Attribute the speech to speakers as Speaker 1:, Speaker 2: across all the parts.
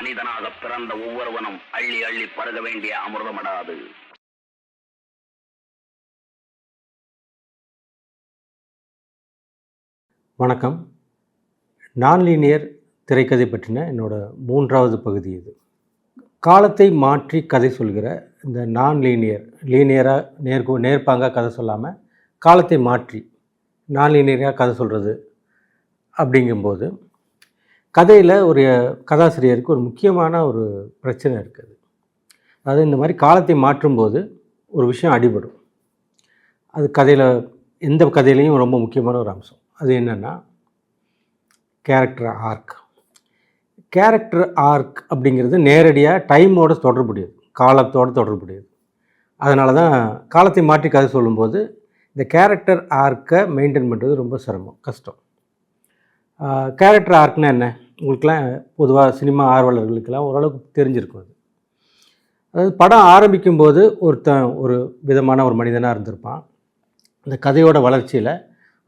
Speaker 1: மனிதனாக பிறந்த ஒவ்வொருவனும் அள்ளி அள்ளி பருக வேண்டிய அமிர்தமடாது.
Speaker 2: வணக்கம். நான்லீனியர் திரைக்கதை பற்றின என்னோட 3வது பகுதி இது. காலத்தை மாற்றி கதை சொல்கிற இந்த லீனியராக நேர்பாங்காக கதை சொல்லாமல் காலத்தை மாற்றி நான்லீனியராக கதை சொல்கிறது அப்படிங்கும்போது கதையில் ஒரு கதாசிரியருக்கு ஒரு முக்கியமான ஒரு பிரச்சனை இருக்குது. அதாவது இந்த மாதிரி காலத்தை மாற்றும்போது ஒரு விஷயம் அடிபடும். அது கதையில் எந்த கதையிலையும் ரொம்ப முக்கியமான ஒரு அம்சம். அது என்னென்னா கேரக்டர் ஆர்க். கேரக்டர் ஆர்க் அப்படிங்கிறது நேரடியாக டைமோடு தொடர்புடையது, காலத்தோடு தொடர்புடையது. அதனால தான் காலத்தை மாற்றி கதை சொல்லும்போது இந்த கேரக்டர் ஆர்க்கை மெயின்டைன் பண்ணுறது ரொம்ப கஷ்டம். கேரக்டர் ஆர்க்னா என்ன? உங்களுக்கெல்லாம் பொதுவாக சினிமா ஆர்வலர்களுக்கெல்லாம் ஓரளவுக்கு தெரிஞ்சிருக்கும். அது அதாவது படம் ஆரம்பிக்கும்போது ஒரு விதமான ஒரு மனிதனாக இருந்திருப்பான். அந்த கதையோட வளர்ச்சியில்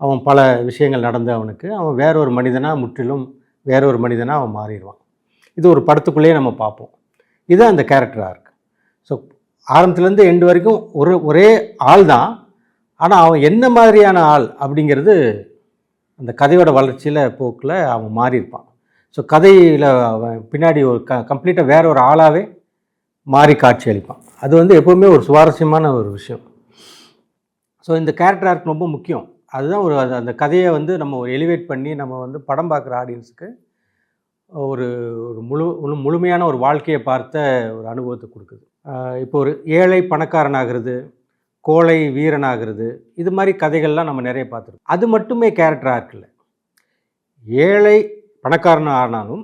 Speaker 2: அவன் பல விஷயங்கள் நடந்து அவன் வேறொரு மனிதனாக முற்றிலும் வேறொரு மனிதனாக அவன் மாறிடுவான். இது ஒரு படத்துக்குள்ளேயே நம்ம பார்ப்போம். இதுதான் அந்த கேரக்டர் ஆர்க். ஸோ ஆரம்பத்துலேருந்து எண்டு வரைக்கும் ஒரே ஆள் தான். ஆனால் அவன் என்ன மாதிரியான ஆள் அப்படிங்கிறது அந்த கதையோட வளர்ச்சியில் போக்கில் அவன் மாறியிருப்பான். ஸோ கதையில் அவன் பின்னாடி ஒரு கம்ப்ளீட்டாக வேற ஒரு ஆளாகவே மாறி காட்சி அளிப்பான். அது எப்போவுமே ஒரு சுவாரஸ்யமான ஒரு விஷயம். ஸோ இந்த கேரக்டர் ஆர்க் ரொம்ப முக்கியம். அதுதான் அந்த கதையை நம்ம ஒரு எலிவேட் பண்ணி நம்ம படம் பார்க்குற ஆடியன்ஸுக்கு ஒரு முழுமையான ஒரு வாழ்க்கையை பார்த்த ஒரு அனுபவத்தை கொடுக்குது. இப்போ ஒரு ஏழை பணக்காரனாகிறது, கோழை வீரனாகிறது, இது மாதிரி கதைகள்லாம் நம்ம நிறைய பார்த்துருக்கோம். அது மட்டுமே கேரக்டர் ஆர்க் இல்லை. ஏழை பணக்காரன் ஆனாலும்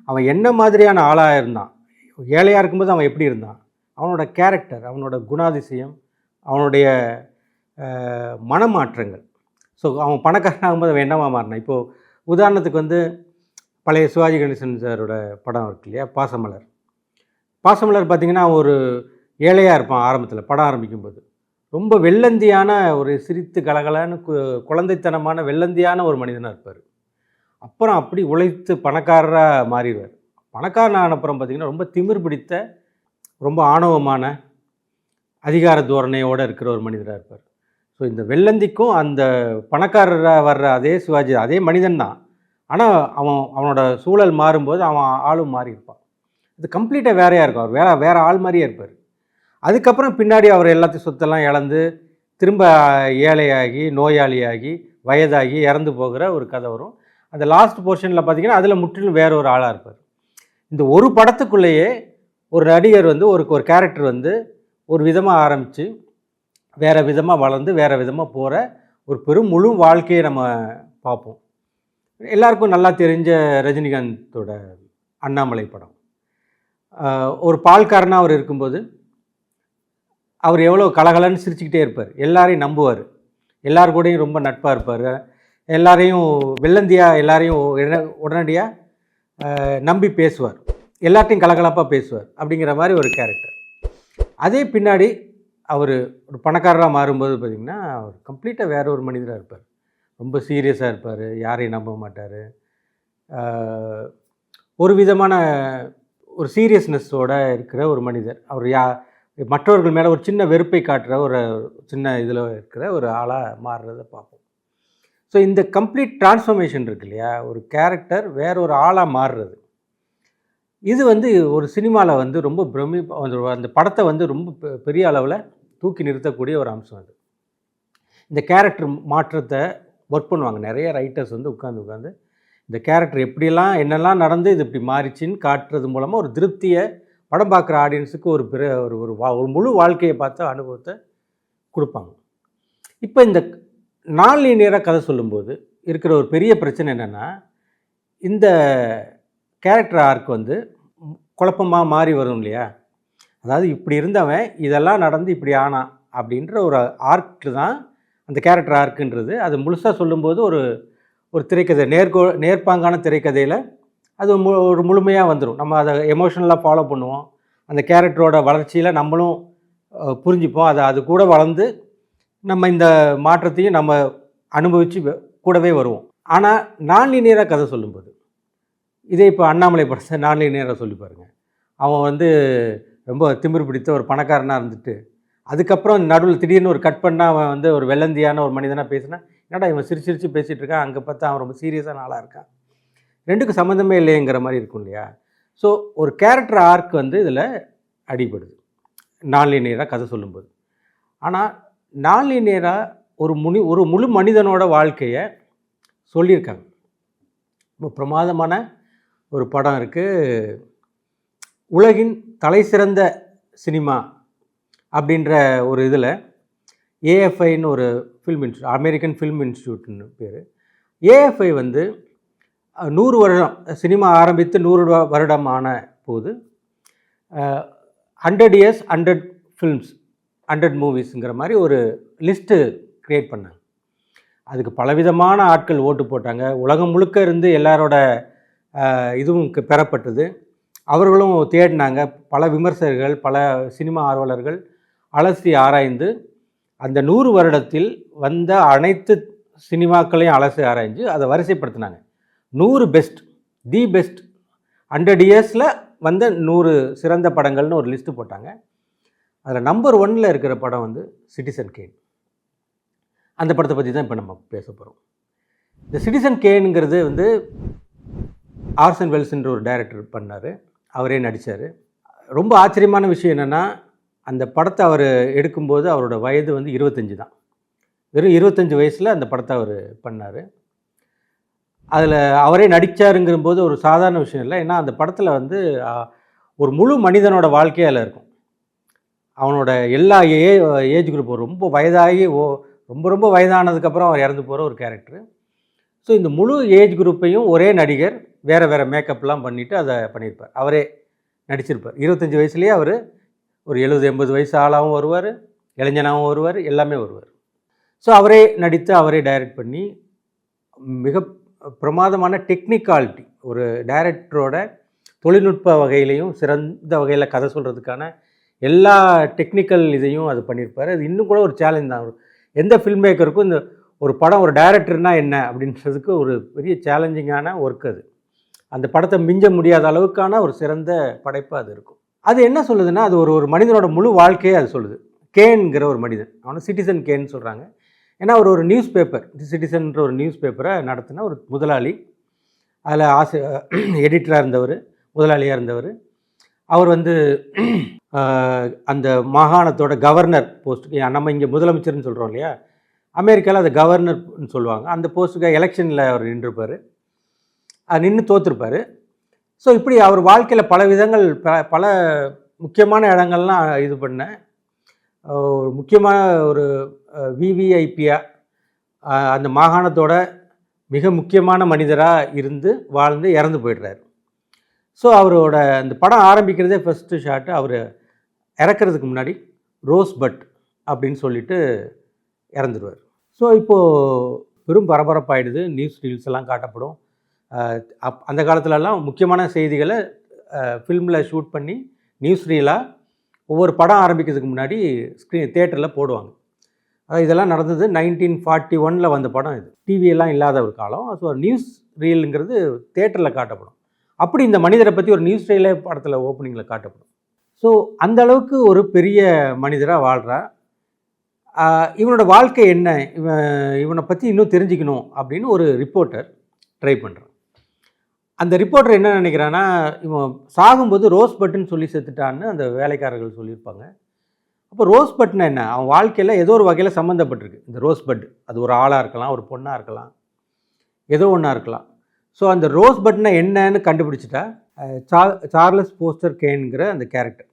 Speaker 2: அவன் என்ன மாதிரியான ஆளாக இருந்தான், ஏழையாக இருக்கும்போது அவன் எப்படி இருந்தான், அவனோட கேரக்டர், அவனோட குணாதிசயம், அவனுடைய மனமாற்றங்கள். ஸோ அவன் பணக்காரன் ஆகும்போது அவன் என்னவா மாறினான். இப்போது உதாரணத்துக்கு பழைய சிவாஜி கணேசன் சாரோட படம் இருக்கு இல்லையா, பாசமலர் பார்த்திங்கன்னா ஒரு ஏழையாக இருப்பான். ஆரம்பத்தில் படம் ஆரம்பிக்கும்போது ரொம்ப வெள்ளந்தியான ஒரு சிரித்து கலகலான்னு குழந்தைத்தனமான வெள்ளந்தியான ஒரு மனிதனாக இருப்பார். அப்புறம் அப்படி உழைத்து பணக்காரராக மாறிடுவார். பணக்காரன் ஆனப்புறம் பார்த்திங்கன்னா ரொம்ப திமிர் பிடித்த, ரொம்ப ஆணவமான, அதிகார தோரணையோடு இருக்கிற ஒரு மனிதராக இருப்பார். ஸோ இந்த வெள்ளந்திக்கும் அந்த பணக்காரராக வர்ற அதே சிவாஜி அதே மனிதன் தான். ஆனால் அவனோட சூழல் மாறும்போது அவன் ஆளும் மாறி இருப்பான். அது கம்ப்ளீட்டாக வேறையாக இருக்கும். அவர் வேறு ஆள் மாதிரியே இருப்பார். அதுக்கப்புறம் பின்னாடி அவர் எல்லாத்தையும் சொத்தெல்லாம் இழந்து திரும்ப ஏழையாகி, நோயாளியாகி, வயதாகி இறந்து போகிற ஒரு கதை வரும். அந்த லாஸ்ட் போர்ஷனில் பார்த்திங்கன்னா அதில் முற்றிலும் வேற ஒரு ஆளாக இருப்பார். இந்த ஒரு படத்துக்குள்ளேயே ஒரு நடிகர் ஒரு கேரக்டர் ஒரு விதமாக ஆரம்பித்து வேறு விதமாக வளர்ந்து வேறு விதமாக போகிற ஒரு முழு வாழ்க்கையை நம்ம பார்ப்போம். எல்லாருக்கும் நல்லா தெரிஞ்ச ரஜினிகாந்தோட அண்ணாமலை படம். ஒரு பால்காரனாக அவர் இருக்கும்போது அவர் எவ்வளோ கலகலன்னு சிரிச்சுக்கிட்டே இருப்பார், எல்லாரையும் நம்புவார், எல்லார் கூடயும் ரொம்ப நட்பாக இருப்பார், எல்லாரையும் வெள்ளந்தியாக எல்லாரையும் உடனடியாக நம்பி பேசுவார், எல்லாத்தையும் கலகலப்பாக பேசுவார். அப்படிங்கிற மாதிரி ஒரு கேரக்டர். அதே பின்னாடி அவர் ஒரு பணக்காரராக மாறும்போது பார்த்திங்கன்னா அவர் கம்ப்ளீட்டாக வேற ஒரு மனிதராக இருப்பார். ரொம்ப சீரியஸாக இருப்பார், யாரையும் நம்ப மாட்டார், ஒரு விதமான ஒரு சீரியஸ்னஸோடு இருக்கிற ஒரு மனிதர். அவர் மற்றவர்கள் மேலே ஒரு சின்ன வெறுப்பை காட்டுற ஒரு சின்ன இதில் இருக்கிற ஒரு ஆளாக மாறுறதை பார்ப்போம். ஸோ இந்த கம்ப்ளீட் டிரான்ஸ்ஃபர்மேஷன் இருக்கு இல்லையா, ஒரு கேரக்டர் வேற ஒரு ஆளாக மாறுறது, இது ஒரு சினிமாவில் ரொம்ப அந்த படத்தை ரொம்ப பெரிய அளவில் தூக்கி நிறுத்தக்கூடிய ஒரு அம்சம். அது இந்த கேரக்டர் மாற்றத்தை ஒர்க் பண்ணுவாங்க நிறைய ரைட்டர்ஸ் உட்காந்து இந்த கேரக்டர் எப்படியெல்லாம் என்னெல்லாம் நடந்து இது இப்படி மாறிச்சின்னு காட்டுறது மூலமாக ஒரு திருப்தியை படம் பார்க்குற ஆடியன்ஸுக்கு ஒரு முழு வாழ்க்கையை பார்த்த அனுபவத்தை கொடுப்பாங்க. இப்போ இந்த நான்லீனியராக கதை சொல்லும்போது இருக்கிற ஒரு பெரிய பிரச்சனை என்னென்னா, இந்த கேரக்டர் ஆர்க் குழப்பமாக மாறி வரும் இல்லையா. அதாவது இப்படி இருந்தவன் இதெல்லாம் நடந்து இப்படி ஆனான் அப்படின்ற ஒரு ஆர்க்கு தான் அந்த கேரக்டர் ஆர்க்குன்றது. அது முழுசாக சொல்லும்போது ஒரு திரைக்கதை நேர்பாங்கான திரைக்கதையில் அது ஒரு முழுமையாக வந்துடும். நம்ம அதை எமோஷனலாக ஃபாலோ பண்ணுவோம். அந்த கேரக்டரோட வளர்ச்சியில் நம்மளும் புரிஞ்சுப்போம். அது கூட வளர்ந்து நம்ம இந்த மாற்றத்தையும் நம்ம அனுபவித்து கூடவே வருவோம். ஆனால் நான்லீனியராக கதை சொல்லும்போது இதே இப்போ அண்ணாமலை படத்தை நான்லி நேராக சொல்லி பாருங்கள். அவன் வந்து ரொம்ப திமிரு பிடித்த ஒரு பணக்காரனாக இருந்துட்டு அதுக்கப்புறம் நடுவில் திடீர்னு ஒரு கட் பண்ணால் அவன் வந்து ஒரு வெள்ளந்தியான ஒரு மனிதனாக பேசினா, என்னடா இவன் சிரிச்சு சிரிச்சு பேசிகிட்டு இருக்கான், அங்கே பார்த்தா அவன் ரொம்ப சீரியஸான ஆளாக இருக்கான், ரெண்டுக்கும் சம்மந்தமே இல்லைங்கிற மாதிரி இருக்கும் இல்லையா? ஸோ ஒரு கேரக்டர் ஆர்க் வந்து இதில் அடிபடுது நான்லீனியராக கதை சொல்லும்போது. ஆனால் நான்லீனியராக ஒரு முழு மனிதனோட வாழ்க்கையை சொல்லியிருக்காங்க. ரொம்ப பிரமாதமான ஒரு படம் இருக்குது, உலகின் தலை சிறந்த சினிமா அப்படின்ற ஒரு இதில் ஏஎஃப்ஐன்னு ஒரு ஃபில்ம் இன்ஸ்டியூட், அமெரிக்கன் ஃபில்ம் இன்ஸ்டியூட்னு பேர். ஏஎஃப்ஐ வந்து 100 வருடம் சினிமா ஆரம்பித்து 100 வருடமான போது 100 இயர்ஸ் 100 ஃபில்ம்ஸ் 100 மூவிஸுங்கிற மாதிரி ஒரு லிஸ்ட்டு க்ரியேட் பண்ணாங்க. அதுக்கு பலவிதமான ஆட்கள் ஓட்டு போட்டாங்க. உலகம் முழுக்க இருந்து எல்லாரோட இதுவும் பெறப்பட்டது. அவர்களும் தேடினாங்க. பல விமர்சகர்கள், பல சினிமா ஆர்வலர்கள் அலசி ஆராய்ந்து அந்த 100 வருடத்தில் வந்த அனைத்து சினிமாக்களையும் அலசி ஆராய்ஞ்சு அதை வரிசைப்படுத்தினாங்க. 100 பெஸ்ட், தி பெஸ்ட் 100 இயர்ஸில் வந்த 100 சிறந்த படங்கள்னு ஒரு லிஸ்ட்டு போட்டாங்க. அதில் நம்பர் 1ல் இருக்கிற படம் வந்து சிட்டிசன் கேன். அந்த படத்தை பற்றி தான் இப்போ நம்ம பேச போகிறோம். இந்த சிட்டிசன் கேனுங்கிறது வந்து ஆர்சன் வெல்ஸ்ன்ற ஒரு டைரக்டர் பண்ணார், அவரே நடித்தார். ரொம்ப ஆச்சரியமான விஷயம் என்னென்னா, அந்த படத்தை அவர் எடுக்கும்போது அவரோட வயது வந்து 25 தான். வெறும் 25 வயசில் அந்த படத்தை அவர் பண்ணார். அதில் அவரே நடித்தாருங்கும்போது ஒரு சாதாரண விஷயம் இல்லை. ஏன்னா அந்த படத்தில் வந்து ஒரு முழு மனிதனோட வாழ்க்கையே அதில் இருக்கும். அவனோட எல்லா ஏஜ் குரூப்பும் ரொம்ப வயதாகி ரொம்ப ரொம்ப வயதானதுக்கப்புறம் அவர் இறந்து போகிற ஒரு கேரக்டரு. ஸோ இந்த முழு ஏஜ் குரூப்பையும் ஒரே நடிகர் வேறு வேறு மேக்கப்லாம் பண்ணிவிட்டு அதை பண்ணியிருப்பார். அவரே நடிச்சிருப்பார். 25 வயசுலேயே அவர் ஒரு 70-80 வயசு ஆளாகவும் வருவார், இளைஞனாகவும் வருவார், எல்லாமே வருவார். ஸோ அவரே நடித்து அவரே டைரக்ட் பண்ணி மிக பிரமாதமான டெக்னிக்காலிட்டி, ஒரு டைரக்டரோட தொழில்நுட்ப வகையிலையும் சிறந்த வகையில் கதை சொல்கிறதுக்கான எல்லா டெக்னிக்கல் இதையும் அது பண்ணியிருப்பார். அது இன்னும் கூட ஒரு சேலஞ்ச் தான். எந்த ஃபில்ம் மேக்கருக்கும் இந்த ஒரு படம், ஒரு டைரக்டர்னால் என்ன அப்படின்றதுக்கு ஒரு பெரிய சேலஞ்சிங்கான ஒர்க் அது. அந்த படத்தை மிஞ்ச முடியாத அளவுக்கான ஒரு சிறந்த படைப்பு அது இருக்கும். அது என்ன சொல்லுதுன்னா, அது ஒரு மனிதனோட முழு வாழ்க்கையே அது சொல்லுது. கேன்கிற ஒரு மனிதன், அவனை சிட்டிசன் கேன்னு சொல்கிறாங்க. ஏன்னா ஒரு நியூஸ் பேப்பர், சிட்டிசன்ற ஒரு நியூஸ் பேப்பரை நடத்தின ஒரு முதலாளி, அதில் எடிட்டராக இருந்தவர், முதலாளியாக இருந்தவர். அவர் வந்து அந்த மாகாணத்தோட கவர்னர் போஸ்ட்டுக்கு, நம்ம இங்கே முதலமைச்சர்னு சொல்கிறோம் இல்லையா, அமெரிக்காவில் அதை கவர்னர்னு சொல்லுவாங்க. அந்த போஸ்ட்டுக்கு எலெக்ஷனில் அவர் நின்றுப்பார், நின்று தோற்றுருப்பார். ஸோ இப்படி அவர் வாழ்க்கையில் பல விதங்கள் பல முக்கியமான இடங்கள்லாம் இது பண்ண ஒரு முக்கியமான ஒரு விவிஐபியாக அந்த மாகாணத்தோட மிக முக்கியமான மனிதராக இருந்து வாழ்ந்து இறந்து போய்ட்றாரு. ஸோ அவரோட அந்த படம் ஆரம்பிக்கிறதே ஃபஸ்ட்டு ஷாட்டு அவர் இறக்கிறதுக்கு முன்னாடி ரோஸ் பட் அப்படின்னு சொல்லிட்டு இறந்துடுவார். ஸோ இப்போது பெரும் பரபரப்பாயிடுது, நியூஸ் ரீல்ஸ் எல்லாம் காட்டப்படும். அந்த காலத்துலலாம் முக்கியமான செய்திகளை ஃபில்மில் ஷூட் பண்ணி நியூஸ் ரீலாக ஒவ்வொரு படம் ஆரம்பிக்கிறதுக்கு முன்னாடி தியேட்டரில் போடுவாங்க. இதெல்லாம் நடந்தது 1941 வந்த படம் இது. டிவியெல்லாம் இல்லாத ஒரு காலம். ஸோ நியூஸ் ரீலுங்கிறது தியேட்டரில் காட்டப்படும். அப்படி இந்த மனிதரை பற்றி ஒரு நியூஸ் ரீலே படத்தில் ஓப்பனிங்கில் காட்டப்படும். ஸோ அந்த அளவுக்கு ஒரு பெரிய மனிதராக வாழ்கிறா. இவனோட வாழ்க்கை என்ன, இவனை பற்றி இன்னும் தெரிஞ்சுக்கணும் அப்படின்னு ஒரு ரிப்போர்ட்டர் ட்ரை பண்ணுறான். அந்த ரிப்போர்ட்டர் என்ன நினைக்கிறான்னா, இவன் சாகும்போது ரோஸ் பட்டுன்னு சொல்லி செத்துட்டான்னு அந்த வேலைக்காரர்கள் சொல்லியிருப்பாங்க. அப்போ ரோஸ் பட்னா என்ன, அவன் வாழ்க்கையில் ஏதோ ஒரு வகையில் சம்மந்தப்பட்டிருக்கு இந்த ரோஸ் பட். அது ஒரு ஆளாக இருக்கலாம், ஒரு பொண்ணாக இருக்கலாம், ஏதோ ஒன்றா இருக்கலாம். ஸோ அந்த ரோஸ் பட்னா என்னன்னு கண்டுபிடிச்சிட்டா சார்லஸ் ஃபோஸ்டர் கேனுங்கிற அந்த கேரக்டர்.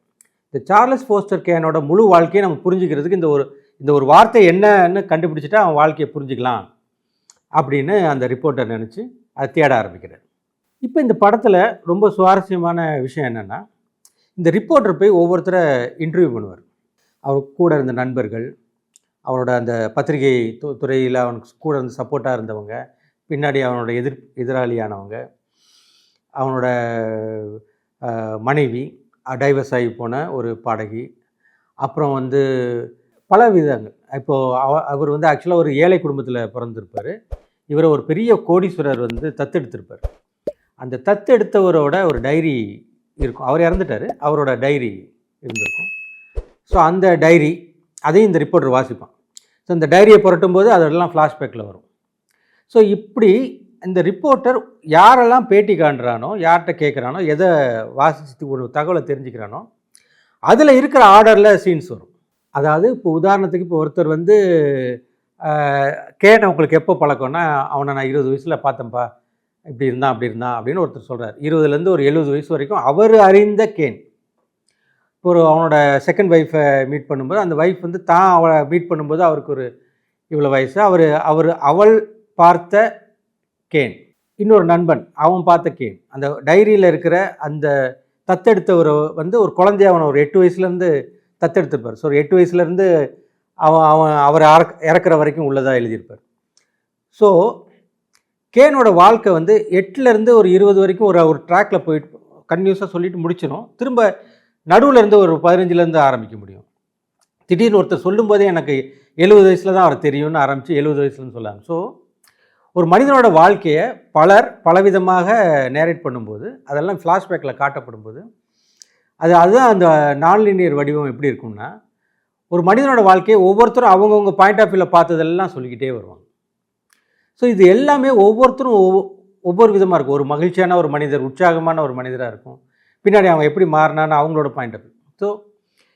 Speaker 2: இந்த சார்லஸ் ஃபோஸ்டர் கேனோட முழு வாழ்க்கையை நம்ம புரிஞ்சுக்கிறதுக்கு இந்த ஒரு வார்த்தை என்னன்னு கண்டுபிடிச்சிட்டா அவன் வாழ்க்கையை புரிஞ்சுக்கலாம் அப்படின்னு அந்த ரிப்போர்ட்டர் நினச்சி அதை தேட ஆரம்பிக்கிறார். இப்போ இந்த படத்தில் ரொம்ப சுவாரஸ்யமான விஷயம் என்னென்னா, இந்த ரிப்போர்ட்டர் போய் ஒவ்வொருத்தரை இன்டர்வியூ பண்ணுவார். அவர் கூட இருந்த நண்பர்கள், அவரோட அந்த பத்திரிகை துறையில் அவனுக்கு கூட இருந்து சப்போர்ட்டாக இருந்தவங்க, பின்னாடி அவனோட எதிராளியானவங்க, அவனோட மனைவி, டைவர்ஸ் ஆகி போன ஒரு பாடகி, அப்புறம் வந்து பல விதங்கள். இப்போது அவர் வந்து ஆக்சுவலாக ஒரு ஏழை குடும்பத்தில் பிறந்திருப்பார். இவரை ஒரு பெரிய கோடீஸ்வரர் வந்து தத்தெடுத்திருப்பார். அந்த தத்தெடுத்தவரோட ஒரு டைரி இருக்கும். அவர் இறந்துட்டார், அவரோட டைரி இருந்திருக்கும். ஸோ அந்த டைரி அதையும் இந்த ரிப்போர்ட்டர் வாசிப்பான். ஸோ இந்த டைரியை புரட்டும் போது அதெல்லாம் ஃப்ளாஷ்பேக்கில் வரும். ஸோ இப்படி இந்த ரிப்போர்ட்டர் யாரெல்லாம் பேட்டி காண்றானோ, யார்கிட்ட கேட்குறானோ, எதை வாசித்து ஒரு தகவலை தெரிஞ்சுக்கிறானோ, அதில் இருக்கிற ஆர்டரில் சீன்ஸ் வரும். அதாவது இப்போ உதாரணத்துக்கு இப்போ ஒருத்தர் வந்து கேன் உங்களுக்கு எப்போ பழக்கம்னா, அவனை நான் 20 வயசில் பார்த்தேன்ப்பா, இப்படி இருந்தான் அப்படி இருந்தான் அப்படின்னு ஒருத்தர் சொல்கிறார். 20லேருந்து ஒரு 70 வயசு வரைக்கும் அவர் அறிந்த கேன். ஒரு அவனோட செகண்ட் ஒய்ஃபை மீட் பண்ணும்போது அந்த ஒய்ஃப் வந்து தான் அவளை மீட் பண்ணும்போது அவருக்கு ஒரு இவ்வளோ வயசு, அவள் பார்த்த கேன், இன்னொரு நண்பன் அவன் பார்த்த கேன். அந்த டைரியில் இருக்கிற அந்த தத்தெடுத்தவர் வந்து ஒரு குழந்தைய அவனை ஒரு 8 வயசுலேருந்து தத்தெடுத்திருப்பார். ஸோ ஒரு 8 வயசுலேருந்து அவர் இறக்குற வரைக்கும் உள்ளதாக எழுதியிருப்பார். ஸோ கேனோட வாழ்க்கை வந்து 8லேருந்து ஒரு 20 வரைக்கும் ஒரு ட்ராக்கில் போயிட்டு கன்டினியூஸாக சொல்லிட்டு முடிச்சிடும். திரும்ப நடுவில் இருந்து ஒரு 15லேருந்து ஆரம்பிக்க முடியும். திடீர்னு ஒருத்தர் சொல்லும்போதே எனக்கு 70 வயசில் தான் அவர் தெரியும்னு ஆரம்பித்து 70 வயசுலன்னு சொல்லாங்க. ஸோ ஒரு மனிதனோட வாழ்க்கையை பலவிதமாக நேரேட் பண்ணும்போது, அதெல்லாம் ஃப்ளாஷ்பேக்கில் காட்டப்படும்போது, அதுதான் அந்த நான்லீனியர் வடிவம் எப்படி இருக்கும்னா, ஒரு மனிதனோட வாழ்க்கையை ஒவ்வொருத்தரும் அவங்கவுங்க பாயிண்ட் ஆஃப் வியூவில் பார்த்ததெல்லாம் சொல்லிக்கிட்டே வருவாங்க. ஸோ இது எல்லாமே ஒவ்வொருத்தரும் ஒவ்வொரு விதமாக இருக்கும். ஒரு மகிழ்ச்சியான ஒரு மனிதர், உற்சாகமான ஒரு மனிதராக இருக்கும். பின்னாடி அவன் எப்படி மாறினான்னு அவங்களோட பாயிண்ட் ஆஃப் வியூ. ஸோ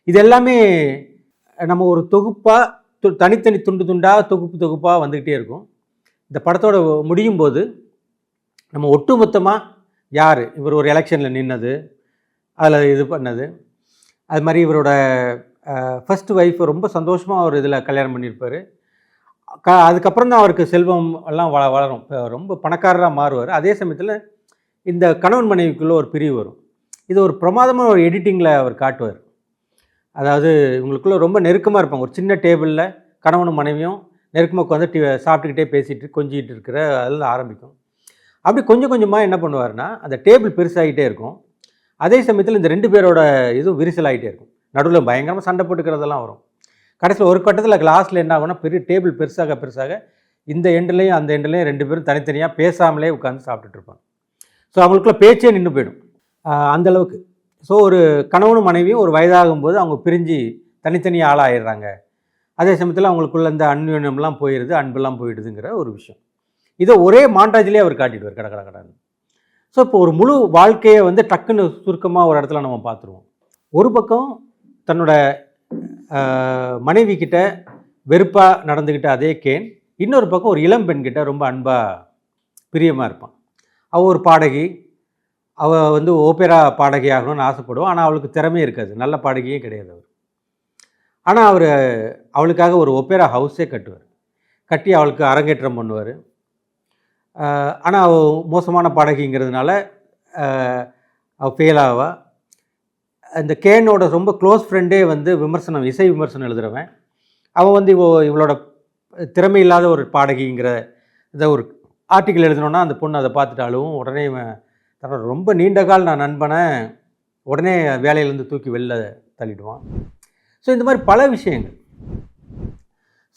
Speaker 2: இது எல்லாமே நம்ம ஒரு தொகுப்பாக தனித்தனி துண்டாக தொகுப்பாக வந்துக்கிட்டே இருக்கும். இந்த படத்தோட முடியும் போது நம்ம ஒட்டுமொத்தமாக யார் இவர் ஒரு எலெக்ஷனில் நின்னது, அதில் இது பண்ணது, அது மாதிரி இவரோட ஃபஸ்ட்டு ஒய்ஃப் ரொம்ப சந்தோஷமாக அவர் இதில் கல்யாணம் பண்ணியிருப்பார். அதுக்கப்புறம் தான் அவருக்கு செல்வம் எல்லாம் வளரும், ரொம்ப பணக்காரராக மாறுவார். அதே சமயத்தில் இந்த கணவன் மனைவிக்குள்ளே ஒரு பிரிவு வரும். இது ஒரு பிரமாதமான ஒரு எடிட்டிங்கில் அவர் காட்டுவார். அதாவது இவங்களுக்குள்ளே ரொம்ப நெருக்கமாக இருப்பாங்க. ஒரு சின்ன டேபிளில் கணவனும் மனைவியும் நெருக்கமாக உட்காந்து சாப்பிட்டுக்கிட்டே பேசிகிட்டு கொஞ்சிகிட்டு இருக்கிற அதில் ஆரம்பிக்கும். அப்படி கொஞ்சம் கொஞ்சமாக என்ன பண்ணுவார்னா, அந்த டேபிள் பெருசாகிட்டே இருக்கும். அதே சமயத்தில் இந்த 2 பேரோட இதுவும் விரிசலாகிட்டே இருக்கும். நடுவில் பயங்கரமாக சண்டை போட்டுக்கிறதெல்லாம் வரும். கடைசியில் ஒரு கட்டத்தில் லாஸ்ட்டில் என்ன ஆகும்னா, பெரிய டேபிள் பெருசாக இந்த எண்டுலேயும் அந்த எண்டுலேயும் 2 பேரும் தனித்தனியாக பேசாமலே உட்காந்து சாப்பிட்டுட்டு இருப்பாங்க. ஸோ அவங்களுக்குள்ள பேச்சே நின்று போயிடும் அந்தளவுக்கு. ஸோ ஒரு கணவனும் மனைவியும் ஒரு வயதாகும்போது அவங்க பிரிஞ்சு தனித்தனியாக ஆளாகிடுறாங்க. அதே சமயத்தில் அவங்களுக்குள்ள இந்த அந்யோன்யம்லாம் போயிடுது, அன்பெல்லாம் போயிடுதுங்கிற ஒரு விஷயம். இதை ஒரே மாண்டாஜிலே அவர் காட்டிடுவார் கடன்னு. ஸோ இப்போ ஒரு முழு வாழ்க்கையை வந்து டக்குன்னு சுருக்கமாக ஒரு இடத்துல நம்ம பார்த்துருவோம். ஒரு பக்கம் தன்னோட மனைவி கிட்ட வெறுப்பாக நடந்துக்கிட்ட அதே கேன், இன்னொரு பக்கம் ஒரு இளம் பெண்கிட்ட ரொம்ப அன்பாக பிரியமாக இருப்பான். அவள் ஒரு பாடகி, அவள் வந்து ஓபேரா பாடகி ஆகணும்னு ஆசைப்படுவான். ஆனால் அவளுக்கு திறமையே இருக்காது, நல்ல பாடகியே கிடையாது அவர். ஆனால் அவர் அவளுக்காக ஒரு ஒப்பேரா ஹவுஸே கட்டுவார். கட்டி அவளுக்கு அரங்கேற்றம் பண்ணுவார். ஆனால் அவள் மோசமான பாடகிங்கிறதுனால அவள் ஃபெயில் ஆவா. இந்த கேனோட ரொம்ப க்ளோஸ் ஃப்ரெண்டே வந்து இசை விமர்சனம் எழுதுகிறவன். அவன் வந்து இவளோட திறமை இல்லாத ஒரு பாடகிங்கிற இதை ஒரு ஆர்டிக்கிள் எழுதினோன்னா அந்த பொண்ணு அதை பார்த்துட்டாலும் உடனே தன்னோட ரொம்ப நீண்ட கால் நான் நண்பனை உடனே வேலையிலேருந்து தூக்கி வெளில தள்ளிடுவான். ஸோ இந்த மாதிரி பல விஷயங்கள்.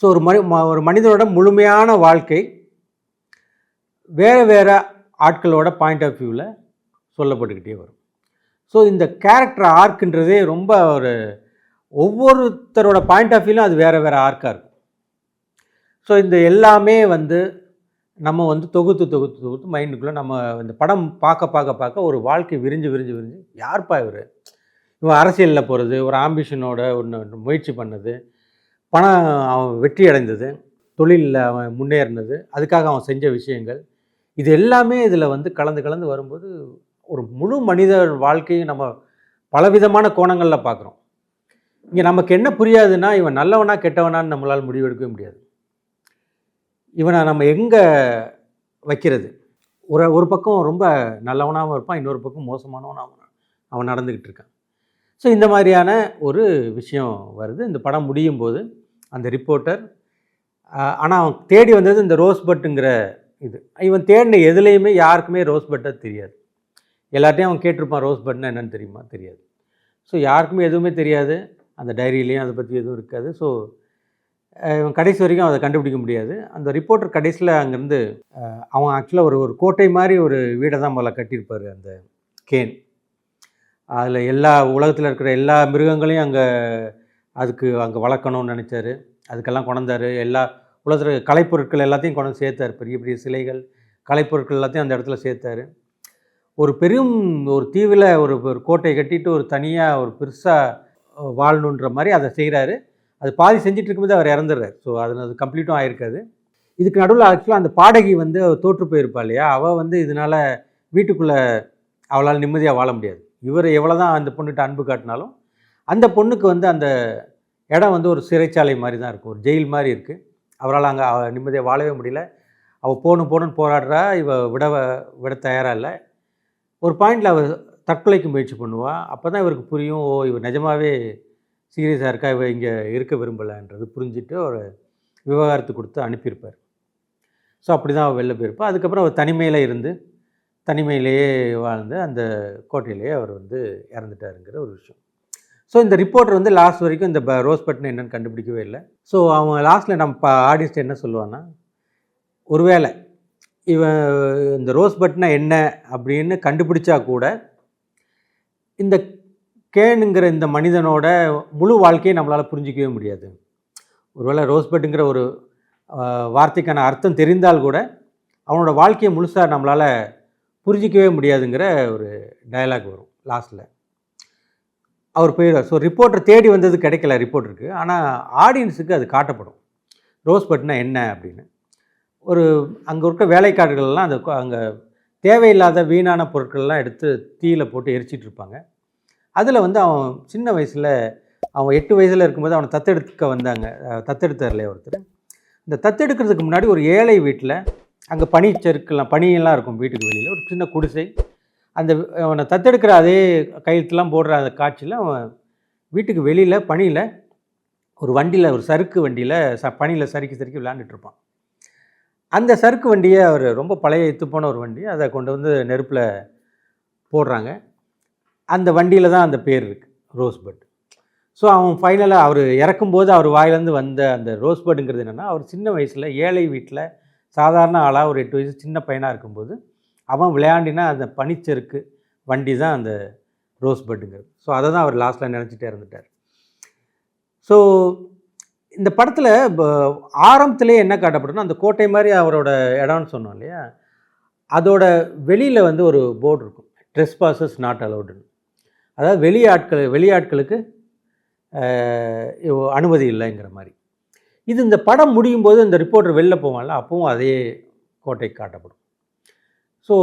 Speaker 2: ஸோ ஒரு மனிதனோட முழுமையான வாழ்க்கை வேறு ஆட்களோட பாயிண்ட் ஆஃப் வியூவில் சொல்லப்பட்டுக்கிட்டே வரும். ஸோ இந்த கேரக்டர் ஆர்க்குன்றதே ரொம்ப ஒவ்வொருத்தரோட பாயிண்ட் ஆஃப் வியூலும் அது வேறு ஆர்க்காக இருக்கும். ஸோ இந்த எல்லாமே வந்து நம்ம வந்து தொகுத்து மைண்டுக்குள்ளே நம்ம இந்த படம் பார்க்க ஒரு வாழ்க்கை விரிஞ்சு யார்ப்பா இவன் அரசியலில் போகிறது, ஒரு ஆம்பிஷனோட ஒன்று முயற்சி பண்ணது, பணம் அவன் வெற்றி அடைந்தது, தொழிலில் அவன் முன்னேறினது, அதுக்காக அவன் செஞ்ச விஷயங்கள், இது எல்லாமே இதில் வந்து கலந்து வரும்போது ஒரு முழு மனித வாழ்க்கையும் நம்ம பலவிதமான கோணங்களில் பார்க்குறோம். இங்கே நமக்கு என்ன புரியாதுன்னா, இவன் நல்லவனா கெட்டவனான்னு நம்மளால் முடிவெடுக்கவே முடியாது. இவனை நம்ம எங்கே வைக்கிறது? ஒரு பக்கம் ரொம்ப நல்லவனாகவும் இருப்பான், இன்னொரு பக்கம் மோசமானவனாகவும் அவன் நடந்துக்கிட்டு இருக்கான். ஸோ இந்த மாதிரியான ஒரு விஷயம் வருது. இந்த படம் முடியும் போது அந்த ரிப்போர்ட்டர் ஆனால் அவன் தேடி வந்தது இந்த ரோஸ்பட்டுங்கிற இது. இவன் தேடின எதுலேயுமே யாருக்குமே ரோஸ்பட்டை தெரியாது. எல்லார்ட்டையும் அவன் கேட்டிருப்பான், ரோஸ்பட்னா என்னென்னு தெரியுமா? தெரியாது. ஸோ யாருக்குமே எதுவுமே தெரியாது. அந்த டைரியிலையும் அதை பற்றி எதுவும் இருக்காது. ஸோ இவன் கடைசி வரைக்கும் அதை கண்டுபிடிக்க முடியாது. அந்த ரிப்போர்ட்டர் கடைசியில் அங்கேருந்து அவன் ஆக்சுவலாக ஒரு கோட்டை மாதிரி ஒரு வீடை தான் முதல்ல கட்டியிருப்பார் அந்த கேன். அதில் எல்லா உலகத்தில் இருக்கிற எல்லா மிருகங்களையும் அங்கே வளர்க்கணும்னு நினச்சாரு. அதுக்கெல்லாம் கொண்டாந்தார். எல்லா உலகத்தில் கலைப்பொருட்கள் எல்லாத்தையும் கொண்டு சேர்த்தார். பெரிய பெரிய சிலைகள், கலைப்பொருட்கள் எல்லாத்தையும் அந்த இடத்துல சேர்த்தார். ஒரு தீவில் ஒரு கோட்டையை கட்டிட்டு ஒரு தனியாக ஒரு பெருசாக வாழணுன்ற மாதிரி அதை செய்கிறாரு. அது பாதி செஞ்சுட்டு இருக்கும்போது அவர் இறந்துடுறார். ஸோ அது கம்ப்ளீட்டும் ஆகிருக்காது. இதுக்கு நடுவில் ஆக்சுவலாக அந்த பாடகி வந்து தோற்று போயிருப்பா இல்லையா, அவள் இதனால் வீட்டுக்குள்ளே அவளால் நிம்மதியாக வாழ முடியாது. இவர் எவ்வளோ தான் அந்த பொண்ணுகிட்ட அன்பு காட்டினாலும் அந்த பொண்ணுக்கு அந்த இடம் ஒரு சிறைச்சாலை மாதிரி தான் இருக்கும், ஒரு ஜெயில் மாதிரி இருக்குது. அவரால் அங்கே நிம்மதியாக வாழவே முடியல. அவள் போகணுன்னு போராடுறா. விட தயாராக இல்லை. ஒரு பாயிண்டில் அவர் தற்கொலைக்கு முயற்சி பண்ணுவாள். அப்போ தான் இவருக்கு புரியும், இவர் நிஜமாகவே சீரியஸாக இருக்கா, இவ இங்கே இருக்க விரும்பலைன்றது புரிஞ்சுட்டு ஒரு விவகாரத்து கொடுத்து அனுப்பியிருப்பார். ஸோ அப்படி தான் அவள் வெளில போயிருப்பாள். அதுக்கப்புறம் அவர் தனிமையிலேயே வாழ்ந்து அந்த கோட்டையிலேயே அவர் இறந்துட்டாருங்கிற ஒரு விஷயம். ஸோ இந்த ரிப்போர்ட்டர் லாஸ்ட் வரைக்கும் இந்த ரோஸ் பட்டன் என்னென்னு கண்டுபிடிக்கவே இல்லை. ஸோ அவன் லாஸ்ட்டில் நம்ம ஆடியன்ஸ்ட்டு என்ன சொல்லுவான்னா, ஒருவேளை இவன் இந்த ரோஸ் பட்டனை என்ன அப்படின்னு கண்டுபிடிச்சா கூட இந்த கேனுங்கிற இந்த மனிதனோட முழு வாழ்க்கையை நம்மளால் புரிஞ்சிக்கவே முடியாது. ஒருவேளை ரோஸ்பட்டுங்கிற ஒரு வார்த்தைக்கான அர்த்தம் தெரிந்தால் கூட அவனோட வாழ்க்கையை முழுசாக நம்மளால் புரிஞ்சிக்கவே முடியாதுங்கிற ஒரு டயலாக் வரும் லாஸ்ட்டில். அவர் போயிடுவார். ஸோ ரிப்போர்ட்டர் தேடி வந்தது கிடைக்கல ரிப்போர்ட்டருக்கு. ஆனால் ஆடியன்ஸுக்கு அது காட்டப்படும், ரோஸ்பட்னா என்ன அப்படின்னு. அங்கே இருக்க வேலைக்காரர்கள்லாம் அங்கே தேவையில்லாத வீணான பொருட்கள்லாம் எடுத்து தீயில் போட்டு எரிச்சிட்டு இருப்பாங்க. அதில் அவன் சின்ன வயசில், அவன் 8 வயசில் இருக்கும்போது அவனை தத்தெடுத்தார் இல்லையா ஒருத்தர். இந்த தத்தெடுக்கிறதுக்கு முன்னாடி ஒரு ஏழை வீட்டில் அங்கே பனியெல்லாம் இருக்கும் வீட்டுக்கு வெளியில், ஒரு சின்ன குடிசை. அவனை தத்தெடுக்கிற அதே கையெழுத்துலாம் போடுற அந்த காட்சியில் அவன் வீட்டுக்கு வெளியில் பனியில் ஒரு சறுக்கு வண்டியில் பனியில் சறுக்கி விளையாண்டுட்டுருப்பான். அந்த சறுக்கு வண்டியை அவர் ரொம்ப பழைய போன ஒரு வண்டி, அதை கொண்டு நெருப்பில் போடுறாங்க. அந்த வண்டியில் தான் அந்த பேர் இருக்குது, ரோஸ்பட். ஸோ அவன் ஃபைனலாக அவர் இறக்கும்போது அவர் வாயிலேருந்து வந்த அந்த ரோஸ்பட்டுங்கிறது என்னென்னா, அவர் சின்ன வயசில் ஏழை வீட்டில் சாதாரண ஆளாக ஒரு 8 வயசு சின்ன பையனாக இருக்கும்போது அவன் விளையாண்டினா அந்த பனிச்சறுக்கு வண்டி தான் அந்த ரோஸ்பட்டுங்கிறது. ஸோ அதை தான் அவர் லாஸ்ட்டில் நினச்சிட்டே இருந்துட்டார். ஸோ இந்த படத்தில் ஆரம்பத்திலே என்ன காட்டப்படுதுன்னா, அந்த கோட்டை மாதிரி அவரோட இடம்னு சொன்னோம் இல்லையா, அதோட வெளியில் ஒரு போர்டு இருக்கும், ட்ரெஸ்பாசஸ் நாட் அலவுடுன்னு. அதாவது வெளியாட்களுக்கு அனுமதி இல்லைங்கிற மாதிரி. இந்த படம் முடியும் போது இந்த ரிப்போர்ட்டர் வெளில போவான்ல, அப்பவும் அதே கோட்டை காட்டப்படும். ஸோ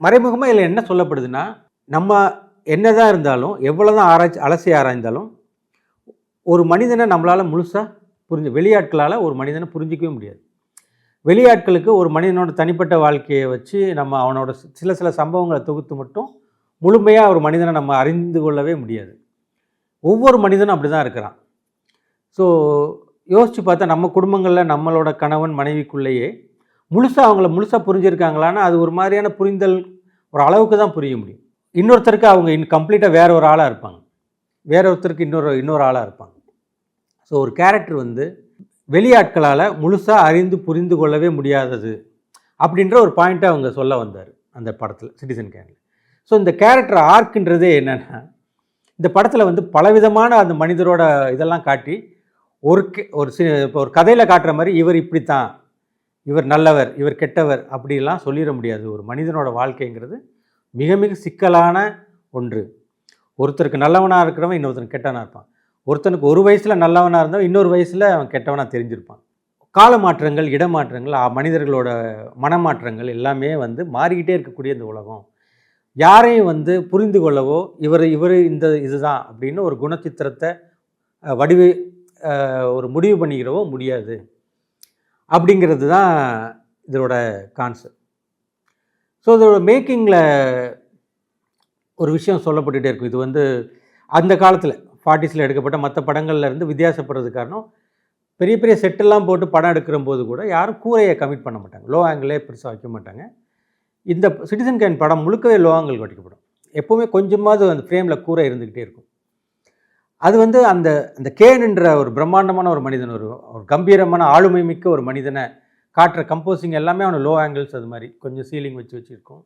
Speaker 2: மறைமுகமாக இதில் என்ன சொல்லப்படுதுன்னா, நம்ம என்ன தான் இருந்தாலும், எவ்வளோ தான் அலசி ஆராய்ந்தாலும் ஒரு மனிதனை நம்மளால் முழுசாக வெளியாட்களால் ஒரு மனிதனை புரிஞ்சிக்கவே முடியாது. வெளியாட்களுக்கு ஒரு மனிதனோட தனிப்பட்ட வாழ்க்கையை வச்சு நம்ம அவனோட சில சம்பவங்களை தொகுத்து மட்டும் முழுமையாக ஒரு மனிதனை நம்ம அறிந்து கொள்ளவே முடியாது. ஒவ்வொரு மனிதனும் அப்படி தான் இருக்கிறான். ஸோ யோசித்து பார்த்தா நம்ம குடும்பங்களில் நம்மளோட கணவன் மனைவிக்குள்ளேயே அவங்கள முழுசாக புரிஞ்சிருக்காங்களான்னா அது ஒரு மாதிரியான புரிதல் ஒரு அளவுக்கு தான் புரிய முடியும். இன்னொருத்தருக்கு அவங்க கம்ப்ளீட்டாக வேற ஒரு ஆளாக இருப்பாங்க, வேற ஒருத்தருக்கு இன்னொரு ஆளாக இருப்பாங்க. ஸோ ஒரு கேரக்டர் வெளியாட்களால் முழுசாக அறிந்து புரிந்து கொள்ளவே முடியாதது அப்படின்ற ஒரு பாயிண்ட்டை அவங்க சொல்ல வந்தார் அந்த படத்தில், சிட்டிசன் கேனில். ஸோ இந்த கேரக்டர் ஆர்க்குன்றதே என்னென்னா, இந்த படத்தில் பலவிதமான அந்த மனிதரோட இதெல்லாம் காட்டி இப்போ ஒரு கதையில் காட்டுற மாதிரி இவர் இப்படித்தான், இவர் நல்லவர், இவர் கெட்டவர் அப்படிலாம் சொல்லிட முடியாது. ஒரு மனிதனோட வாழ்க்கைங்கிறது மிக மிக சிக்கலான ஒன்று. ஒருத்தருக்கு நல்லவனாக இருக்கிறவன் இன்னொருத்தனுக்கு கெட்டவனாக இருப்பான். ஒருத்தனுக்கு ஒரு வயசில் நல்லவனாக இருந்தால் இன்னொரு வயசில் அவன் கெட்டவனாக தெரிஞ்சிருப்பான். கால மாற்றங்கள், இடமாற்றங்கள், மனிதர்களோட மனமாற்றங்கள் எல்லாமே மாறிக்கிட்டே இருக்கக்கூடிய இந்த உலகம். யாரையும் புரிந்து கொள்ளவோ இவர் இதுதான் அப்படின்னு ஒரு குணச்சித்திரத்தை ஒரு முடிவு பண்ணிக்கிறவோ முடியாது அப்படிங்கிறது தான் இதோட கான்செப்ட். ஸோ இதோட மேக்கிங்கில் ஒரு விஷயம் சொல்லப்பட்டுகிட்டே இருக்கும். இது அந்த காலத்தில் 40s எடுக்கப்பட்ட மற்ற படங்கள்ல இருந்து வித்தியாசப்படுறது காரணம், பெரிய பெரிய செட்டெல்லாம் போட்டு படம் எடுக்கிற போது கூட யாரும் கூரையை கமிட் பண்ண மாட்டாங்க, லோ ஆங்கிளே பெருசாக வைக்க மாட்டாங்க. இந்த சிட்டிசன் கேன் படம் முழுக்கவே லோ ஆங்கிள் வைக்கப்படும். எப்போவுமே கொஞ்சமாவது அந்த ஃப்ரேமில் கூரை இருந்துக்கிட்டே இருக்கும். அது வந்து அந்த அந்த கேன்ன்ற ஒரு பிரம்மாண்டமான ஒரு மனிதன், ஒரு ஒரு கம்பீரமான ஆளுமை மிக்க ஒரு மனிதனை காட்டுற கம்போசிங் எல்லாமே அவனை லோ ஆங்கிள்ஸ் அது மாதிரி கொஞ்சம் சீலிங் வச்சு வச்சுருக்கோம்.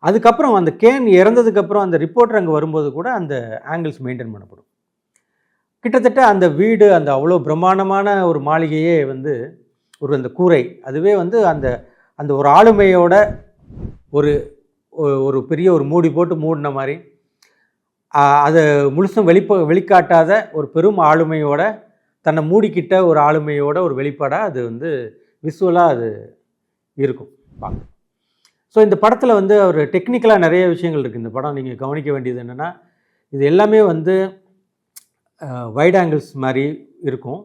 Speaker 2: அதுக்கப்புறம் அந்த கேன் இறந்ததுக்கப்புறம் அந்த ரிப்போர்ட்டர் அங்கே வரும்போது கூட அந்த ஆங்கிள்ஸ் மெயின்டைன் பண்ணப்படும். கிட்டத்தட்ட அந்த வீடு, அந்த அவ்வளோ பிரம்மாண்டமான ஒரு மாளிகையே வந்து ஒரு அந்த கூரை அதுவே வந்து அந்த அந்த ஒரு ஆளுமையோட ஒரு ஒரு பெரிய ஒரு மூடி போட்டு மூடின மாதிரி, அதை முழுசும் வெளிக்காட்டாத ஒரு பெரும் ஆளுமையோட, தன்னை மூடிக்கிட்ட ஒரு ஆளுமையோட ஒரு வெளிப்பாடாக அது வந்து விசுவலாக அது இருக்கும் பார்க்க. ஸோ இந்த படத்தில் வந்து ஒரு டெக்னிக்கலாக நிறைய விஷயங்கள் இருக்குது. இந்த படம் நீங்கள் கவனிக்க வேண்டியது என்னென்னா, இது எல்லாமே வந்து வைட் ஆங்கிள்ஸ் மாதிரி இருக்கும்.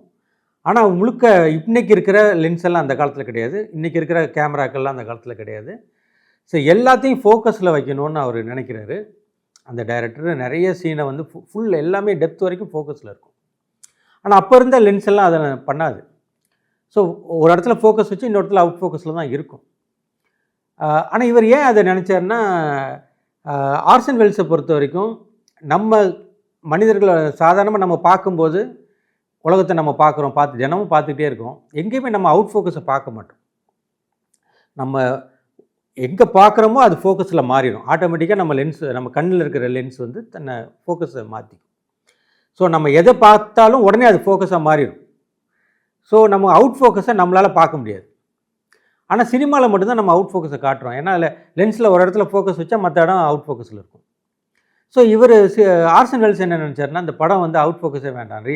Speaker 2: ஆனால் முழுக்க இன்றைக்கி இருக்கிற லென்ஸ் எல்லாம் அந்த காலத்தில் கிடையாது, இன்றைக்கி இருக்கிற கேமராக்கள்லாம் அந்த காலத்தில் கிடையாது. ஸோ எல்லாத்தையும் ஃபோக்கஸில் வைக்கணும்னு அவர் நினைக்கிறாரு அந்த டைரக்டர். நிறைய சீனை வந்து ஃபுல் எல்லாமே டெப்த் வரைக்கும் ஃபோக்கஸில் இருக்கும். ஆனால் அப்போ இருந்த லென்ஸ் எல்லாம் அதை பண்ணாது. ஸோ ஒரு இடத்துல ஃபோக்கஸ் வச்சு இன்னொரு இடத்துல அவுட் ஃபோக்கஸில் தான் இருக்கும். ஆனால் இவர் ஏன் அதை நினச்சாருன்னா, ஆர்சன் வெல்ஸை பொறுத்த வரைக்கும் நம்ம மனிதர்களை சாதாரணமாக நம்ம பார்க்கும்போது உலகத்தை நம்ம பார்த்து தினமும் பார்த்துக்கிட்டே இருக்கோம். எங்கேயுமே நம்ம அவுட் ஃபோக்கஸை பார்க்க மாட்டோம். நம்ம எங்கே பார்க்குறோமோ அது ஃபோக்கஸில் மாறிடும். ஆட்டோமேட்டிக்காக நம்ம லென்ஸ், நம்ம கண்ணில் இருக்கிற லென்ஸ் வந்து தன்னை ஃபோக்கஸை மாற்றிக்கும். ஸோ நம்ம எதை பார்த்தாலும் உடனே அது ஃபோக்கஸாக மாறிடும். ஸோ நம்ம அவுட் ஃபோக்கஸை நம்மளால் பார்க்க முடியாது. ஆனால் சினிமாவில் மட்டும்தான் நம்ம அவுட் ஃபோக்கஸை காட்டுறோம். ஏன்னா அதில் லென்ஸில் ஒரு இடத்துல ஃபோக்கஸ் வச்சா மற்ற இடம் அவுட் ஃபோக்கஸில் இருக்கும். ஸோ இவர் ஆர்சன் வெல்ஸ் என்ன நினச்சாருன்னா, இந்த படம் வந்து அவுட் ஃபோக்கஸே வேண்டாம்,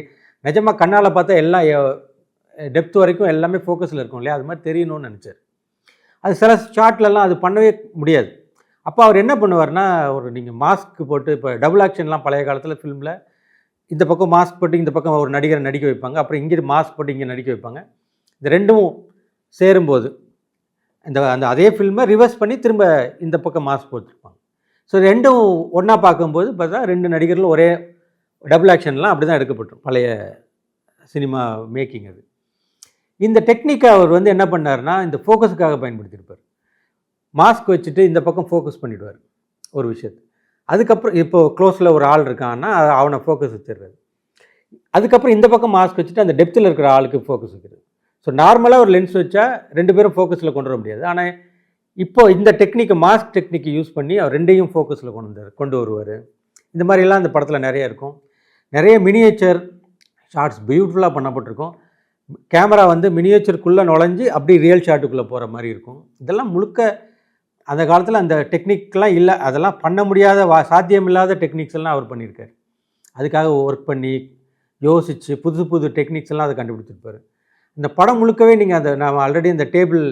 Speaker 2: நிஜமாக கண்ணால் பார்த்தா எல்லாம் டெப்த் வரைக்கும் எல்லாமே ஃபோக்கஸில் இருக்கும் இல்லையா, அது மாதிரி தெரியணும்னு நினச்சார். அது சில ஷார்ட்லலாம் அது பண்ணவே முடியாது. அப்போ அவர் என்ன பண்ணுவார்னா, ஒரு நீங்கள் மாஸ்க் போட்டு, இப்போ டபுள் ஆக்ஷன்லாம் பழைய காலத்தில் ஃபிலிமில் இந்த பக்கம் மாஸ்க் போட்டு இந்த பக்கம் ஒரு நடிகரை நடிக்க வைப்பாங்க, அப்புறம் இங்கே மாஸ்க் போட்டு இங்கே நடிக்க வைப்பாங்க. இந்த ரெண்டும் சேரும்போது அந்த அதே ஃபில்மை ரிவர்ஸ் பண்ணி திரும்ப இந்த பக்கம் மாஸ்க் போட்டுருப்பாங்க. ஸோ ரெண்டும் ஒன்றா பார்க்கும்போது பார்த்தா ரெண்டு நடிகர்களும் ஒரே டபுள் ஆக்ஷன்லாம் அப்படி தான் எடுக்கப்பட்டோம் பழைய சினிமா மேக்கிங். அது இந்த டெக்னிக்கை அவர் வந்து என்ன பண்ணார்னா, இந்த ஃபோக்கஸுக்காக பயன்படுத்தியிருப்பார். மாஸ்க் வச்சுட்டு இந்த பக்கம் ஃபோக்கஸ் பண்ணிவிடுவார் ஒரு விஷயத்தை. அதுக்கப்புறம் இப்போது க்ளோஸில் ஒரு ஆள் இருக்கான்னா அவனை ஃபோக்கஸ் வச்சிடுறாரு. அதுக்கப்புறம் இந்த பக்கம் மாஸ்க் வச்சுட்டு அந்த டெப்த்தில் இருக்கிற ஆளுக்கு ஃபோக்கஸ் வைக்கிறது. ஸோ நார்மலாக ஒரு லென்ஸ் வச்சா ரெண்டு பேரும் ஃபோக்கஸில் கொண்டு வர முடியாது. ஆனால் இப்போது இந்த டெக்னிக்கை, மாஸ்க் டெக்னிக்கை யூஸ் பண்ணி அவர் ரெண்டையும் ஃபோக்கஸில் கொண்டு வருவார். இந்த மாதிரிலாம் இந்த படத்தில் நிறைய இருக்கும். நிறைய மினியேச்சர் ஷார்ட்ஸ் பியூட்டிஃபுல்லாக பண்ணப்பட்டிருக்கும். கேமரா வந்து மினியேச்சருக்குள்ளே நுழைஞ்சு அப்படி ரியல் ஷாட்டுக்குள்ளே போகிற மாதிரி இருக்கும். இதெல்லாம் முழுக்க அந்த காலத்தில் அந்த டெக்னிக்லாம் இல்லை, அதெல்லாம் பண்ண முடியாத சாத்தியமில்லாத டெக்னிக்ஸ் எல்லாம் அவர் பண்ணியிருக்கார். அதுக்காக ஒர்க் பண்ணி யோசித்து புது புது டெக்னிக்ஸ் எல்லாம் அதை கண்டுபிடிச்சிருப்பார். இந்த படம் முழுக்கவே நீங்கள் அந்த நான் ஆல்ரெடி இந்த டேபிள்,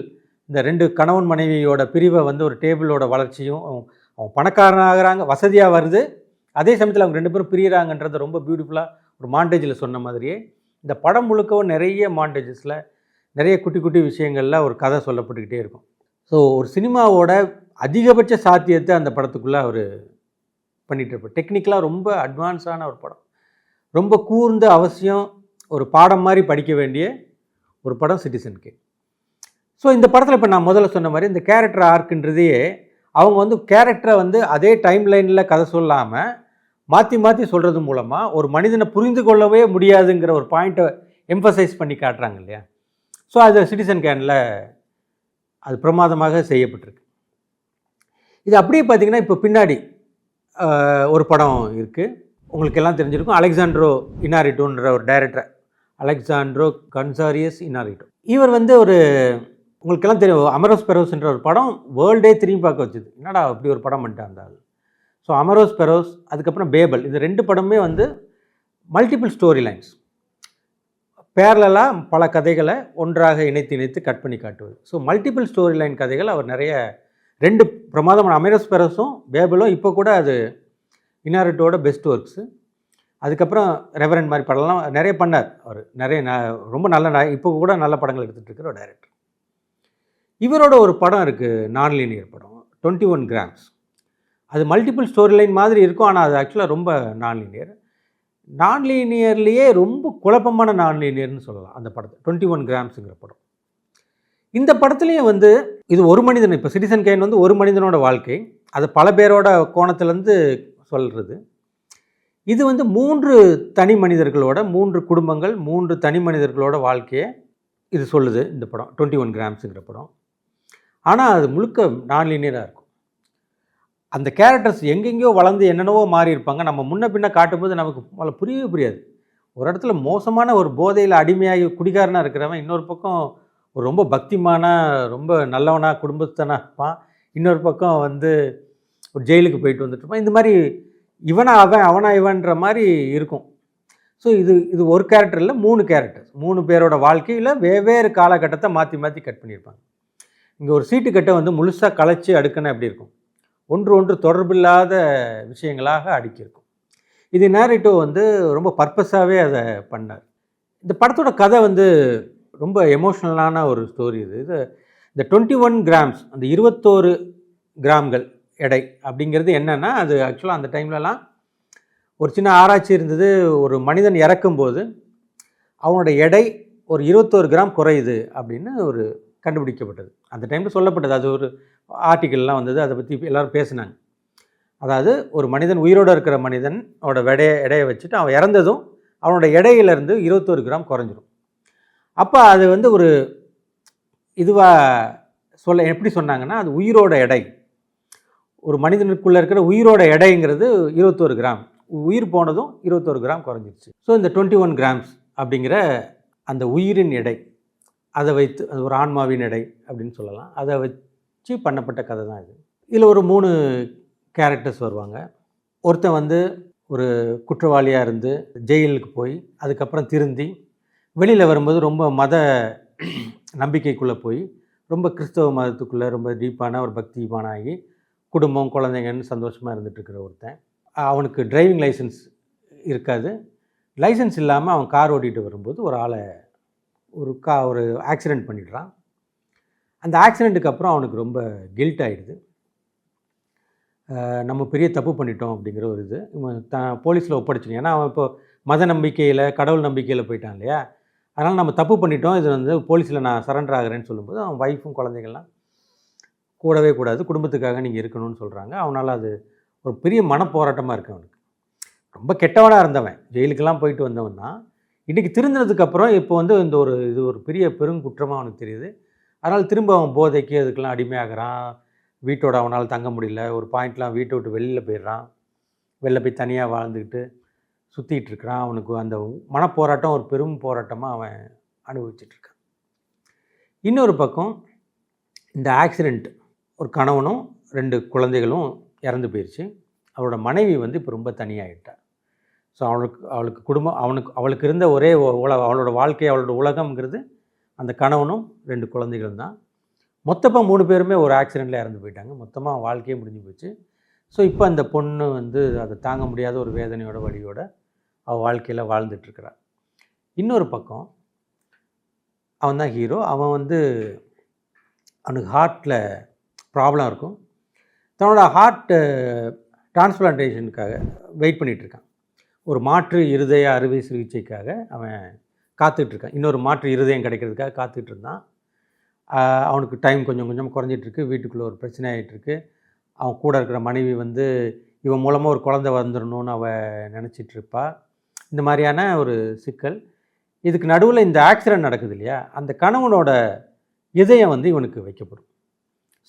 Speaker 2: இந்த ரெண்டு கணவன் மனைவியோட பிரிவை வந்து ஒரு டேபிளோட வளர்ச்சியும், அவங்க பணக்காரனாகிறாங்க, வசதியாக வருது, அதே சமயத்தில் அவங்க ரெண்டு பேரும் பிரிகிறாங்கன்றதை ரொம்ப பியூட்டிஃபுல்லாக ஒரு மாண்டேஜில் சொன்ன மாதிரியே இந்த படம் முழுக்கவும் நிறைய மாண்டேஜஸில் நிறைய குட்டி குட்டி விஷயங்களில் ஒரு கதை சொல்லப்பட்டுக்கிட்டே இருக்கும். ஸோ ஒரு சினிமாவோட அதிகபட்ச சாத்தியத்தை அந்த படத்துக்குள்ளே அவர் பண்ணிகிட்டு இருப்பார். டெக்னிக்கலாக ரொம்ப அட்வான்ஸான ஒரு படம், ரொம்ப கூர்ந்த அவசியம், ஒரு பாடம் மாதிரி படிக்க வேண்டிய ஒரு படம் சிட்டிசன் கேன். ஸோ இந்த படத்தில் இப்போ நான் முதல்ல சொன்ன மாதிரி இந்த கேரக்டர் ஆர்க்குன்றதையே அவங்க வந்து கேரக்டரை வந்து அதே டைம் லைனில் கதை சொல்லாமல் மாற்றி மாற்றி சொல்கிறது மூலமாக ஒரு மனிதனை புரிந்து கொள்ளவே முடியாதுங்கிற ஒரு பாயிண்ட்டை எம்பசைஸ் பண்ணி காட்டுறாங்க இல்லையா. ஸோ அது சிட்டிசன் கேனில் அது பிரமாதமாக செய்யப்பட்டிருக்கு. இது அப்படியே பார்த்திங்கன்னா இப்போ பின்னாடி ஒரு படம் இருக்குது, உங்களுக்கு எல்லாம் தெரிஞ்சிருக்கும். அலெக்சாண்ட்ரோ இனாரிட்டோன்ற ஒரு டைரக்டர், அலெக்சாண்ட்ரோ கன்சாரியஸ் இனாரிட்டோ. இவர் வந்து ஒரு உங்களுக்கெல்லாம் தெரியும், அமரோஸ் பெரோஸ்ன்ற ஒரு படம் வேர்ல்டே திரும்பி பார்க்க வச்சுது. என்னடா அப்படி ஒரு படம் பண்ணிட்டான் அந்த ஆள். ஸோ அமரோஸ் பெரோஸ், அதுக்கப்புறம் பேபல், இந்த ரெண்டு படமே வந்து மல்டிபிள் ஸ்டோரி லைன்ஸ், பேரலாக பல கதைகளை ஒன்றாக இணைத்து கட் பண்ணி காட்டுவது. ஸோ மல்டிபிள் ஸ்டோரி லைன் கதைகள் அவர் நிறைய, ரெண்டு பிரமாதமான அமரோஸ் பெரோஸும் பேபலும் இப்போ கூட அது இனாரிட்டோட பெஸ்ட் ஒர்க்ஸு. அதுக்கப்புறம் ரெவரண்ட் மாதிரி படம்லாம் நிறைய பண்ணார் அவர். நிறைய ரொம்ப நல்ல இப்போ கூட நல்ல படங்கள் எடுத்துகிட்டு இருக்கிற ஒரு டைரக்டர். இவரோட ஒரு படம் இருக்குது, நான் லீனியர் படம் 21 கிராம்ஸ். அது மல்டிபிள் ஸ்டோரி லைன் மாதிரி இருக்கும், ஆனால் அது ஆக்சுவலாக ரொம்ப நான் லீனியர்லேயே ரொம்ப குழப்பமான நான் லீனியர்னு சொல்லலாம் அந்த படத்தை, 21 கிராம்ஸுங்கிற படம். இந்த படத்துலேயும் வந்து இது ஒரு மனிதன், இப்போ சிட்டிசன் கேன் வந்து ஒரு மனிதனோட வாழ்க்கை, அது பல பேரோட கோணத்துலேருந்து சொல்கிறது. இது வந்து 3 தனி மனிதர்களோட 3 குடும்பங்கள் 3 தனி மனிதர்களோட வாழ்க்கையை இது சொல்லுது இந்த படம் 21 கிராம்ஸுங்கிற படம். ஆனால் அது முழுக்க நான் லீனியராக இருக்கும். அந்த கேரக்டர்ஸ் எங்கெங்கேயோ வளர்ந்து என்னென்னவோ மாறி இருப்பாங்க. நம்ம முன்ன பின்ன காட்டும்போது நமக்கு புரியவே புரியாது. ஒரு இடத்துல மோசமான ஒரு போதையில் அடிமையாகி குடிகாரனாக இருக்கிறவன் இன்னொரு பக்கம் ஒரு ரொம்ப பக்திமான ரொம்ப நல்லவனா குடும்பத்தனா இருப்பான். இன்னொரு பக்கம் வந்து ஒரு ஜெயிலுக்கு போயிட்டு வந்துட்டுருப்பான். இந்த மாதிரி இவனா அவன் அவனா இவன்ற மாதிரி இருக்கும். ஸோ இது ஒரு கேரக்டர் இல்லை, 3 கேரக்டர்ஸ் 3 பேரோட வாழ்க்கையில் வெவ்வேறு காலகட்டத்தை மாற்றி மாற்றி கட் பண்ணியிருப்பாங்க. இங்கே ஒரு சீட்டுக்கட்டை வந்து முழுசாக கலைச்சி அடுக்கணும் எப்படி இருக்கும், ஒன்று தொடர்பில்லாத விஷயங்களாக அடுக்கியிருக்கும். இது நேரேட்டிவ் வந்து ரொம்ப பர்பஸாகவே அதை பண்ணார். இந்த படத்தோட கதை வந்து ரொம்ப எமோஷ்னலான ஒரு ஸ்டோரி. இது இந்த 21 கிராம்ஸ் அந்த 21 கிராம்கள் எடை அப்படிங்கிறது என்னென்னா, அது ஆக்சுவலாக அந்த டைம்லலாம் ஒரு சின்ன ஆராய்ச்சி இருந்தது. ஒரு மனிதன் இறக்கும்போது அவனோட எடை ஒரு 21 கிராம் குறையுது அப்படின்னு ஒரு கண்டுபிடிக்கப்பட்டது. அந்த டைமில் சொல்லப்பட்டது. அது ஒரு ஆர்டிக்கல்லாம் வந்தது, அதை பற்றி எல்லோரும் பேசினாங்க. அதாவது ஒரு மனிதன் உயிரோடு இருக்கிற மனிதனோட எடையை வச்சுட்டு அவன் இறந்ததும் அவனோட எடையிலேருந்து 21 கிராம் குறைஞ்சிரும். அப்போ அது வந்து ஒரு இதுவாக எப்படி சொன்னாங்கன்னா, அது உயிரோட எடை, ஒரு மனிதனுக்குள்ளே இருக்கிற உயிரோட எடைங்கிறது 21 கிராம், உயிர் போனதும் 21 கிராம் குறைஞ்சிருச்சு. ஸோ இந்த 21 கிராம்ஸ் அப்படிங்கிற அந்த உயிரின் எடை, அதை வைத்து அது ஒரு ஆன்மாவின் எடை அப்படின்னு சொல்லலாம், அதை வச்சு பண்ணப்பட்ட கதை தான் இது. இதில் ஒரு 3 கேரக்டர்ஸ் வருவாங்க. ஒருத்தன் வந்து ஒரு குற்றவாளியாக இருந்து ஜெயிலுக்கு போய் அதுக்கப்புறம் திருந்தி வெளியில் வரும்போது ரொம்ப மத நம்பிக்கைக்குள்ளே போய் ரொம்ப கிறிஸ்தவ மதத்துக்குள்ளே ரொம்ப டீப்பான ஒரு பக்திபான ஆகி குடும்பம் குழந்தைங்கன்னு சந்தோஷமாக இருந்துகிட்ருக்கிற ஒருத்தன். அவனுக்கு டிரைவிங் லைசன்ஸ் இருக்காது. லைசன்ஸ் இல்லாமல் அவன் கார் ஓட்டிகிட்டு வரும்போது ஒரு ஆளை ஒரு ஆக்சிடெண்ட் பண்ணிடுறான். அந்த ஆக்சிடெண்ட்டுக்கு அப்புறம் அவனுக்கு ரொம்ப கில்ட் ஆகிடுது. நம்ம பெரிய தப்பு பண்ணிட்டோம் அப்படிங்கிற ஒரு இது போலீஸில் ஒப்படைச்சிடும். ஏன்னா அவன் இப்போ மத நம்பிக்கையில் கடவுள் நம்பிக்கையில் போயிட்டான் இல்லையா, அதனால் நம்ம தப்பு பண்ணிட்டோம், இது வந்து போலீஸில் நான் சரண்டர் ஆகிறேன்னு சொல்லும்போது அவன் ஒய்ஃபும் குழந்தைங்கள்லாம் கூடவே கூடாது, குடும்பத்துக்காக நீங்கள் இருக்கணும்னு சொல்கிறாங்க. அவனால் அது ஒரு பெரிய மனப்போராட்டமாக இருக்குது. அவனுக்கு ரொம்ப கெட்டவனாக இருந்தவன், ஜெயிலுக்கெல்லாம் போயிட்டு வந்தவன் தான். இன்றைக்கி திருந்தினதுக்கப்புறம் இப்போ வந்து இது ஒரு பெரிய பெருங்குற்றமாக அவனுக்கு தெரியுது. அதனால் திரும்ப அவன் போதைக்கு அதுக்கெல்லாம் அடிமையாகிறான். வீட்டோட அவனால் தங்க முடியல. ஒரு பாயிண்ட்லாம் வீட்டை விட்டு வெளியில் போயிடுறான். வெளில போய் தனியாக வாழ்ந்துக்கிட்டு சுற்றிக்கிட்டு இருக்கிறான். அவனுக்கு அந்த மனப்போராட்டம் ஒரு பெரும் போராட்டமாக அவன் அனுபவிச்சிட்ருக்கான். இன்னொரு பக்கம் இந்த ஆக்சிடெண்ட், ஒரு கணவனும் 2 குழந்தைகளும் இறந்து போயிடுச்சு. அவளோட மனைவி வந்து இப்போ ரொம்ப தனியாகிட்டாள். ஸோ அவளுக்கு குடும்பம், அவளுக்கு இருந்த ஒரே அவளோட வாழ்க்கை, அவளோட உலகம்ங்கிறது அந்த கணவனும் 2 குழந்தைகளும் தான். மொத்தமாக 3 பேருமே ஒரு ஆக்சிடெண்ட்டில் இறந்து போயிட்டாங்க. மொத்தமாக வாழ்க்கையே முடிஞ்சு போச்சு. ஸோ இப்போ அந்த பொண்ணு வந்து அதை தாங்க முடியாத ஒரு வேதனையோட வலியோட அவள் வாழ்க்கையில் வாழ்ந்துட்டுருக்கிறாள். இன்னொரு பக்கம் அவன் தான் ஹீரோ. அவன் வந்து அவனுக்கு ஹார்ட்டில் ப்ராப்ளம் இருக்கும். தன்னோட ஹார்ட் டிரான்ஸ்பிளான்டேஷனுக்காக வெயிட் பண்ணிகிட்ருக்கான். ஒரு மாற்று இருதய அறுவை சிகிச்சைக்காக அவன் காத்துட்ருக்கான். இன்னொரு மாற்று இருதயம் கிடைக்கிறதுக்காக காத்துட்டு இருந்தான். அவனுக்கு டைம் கொஞ்சம் கொஞ்சம் குறைஞ்சிட்ருக்கு. வீட்டுக்குள்ளே ஒரு பிரச்சனை ஆகிட்டுருக்கு. அவன் கூட இருக்கிற மனைவி வந்து இவன் மூலமாக ஒரு குழந்தை வந்துடணும்னு அவள் நினச்சிட்ருப்பா. இந்த மாதிரியான ஒரு சிக்கல். இதுக்கு நடுவில் இந்த ஆக்சிடெண்ட் நடக்குது இல்லையா, அந்த கணவனோட இதயம் வந்து இவனுக்கு வைக்கப்படும்.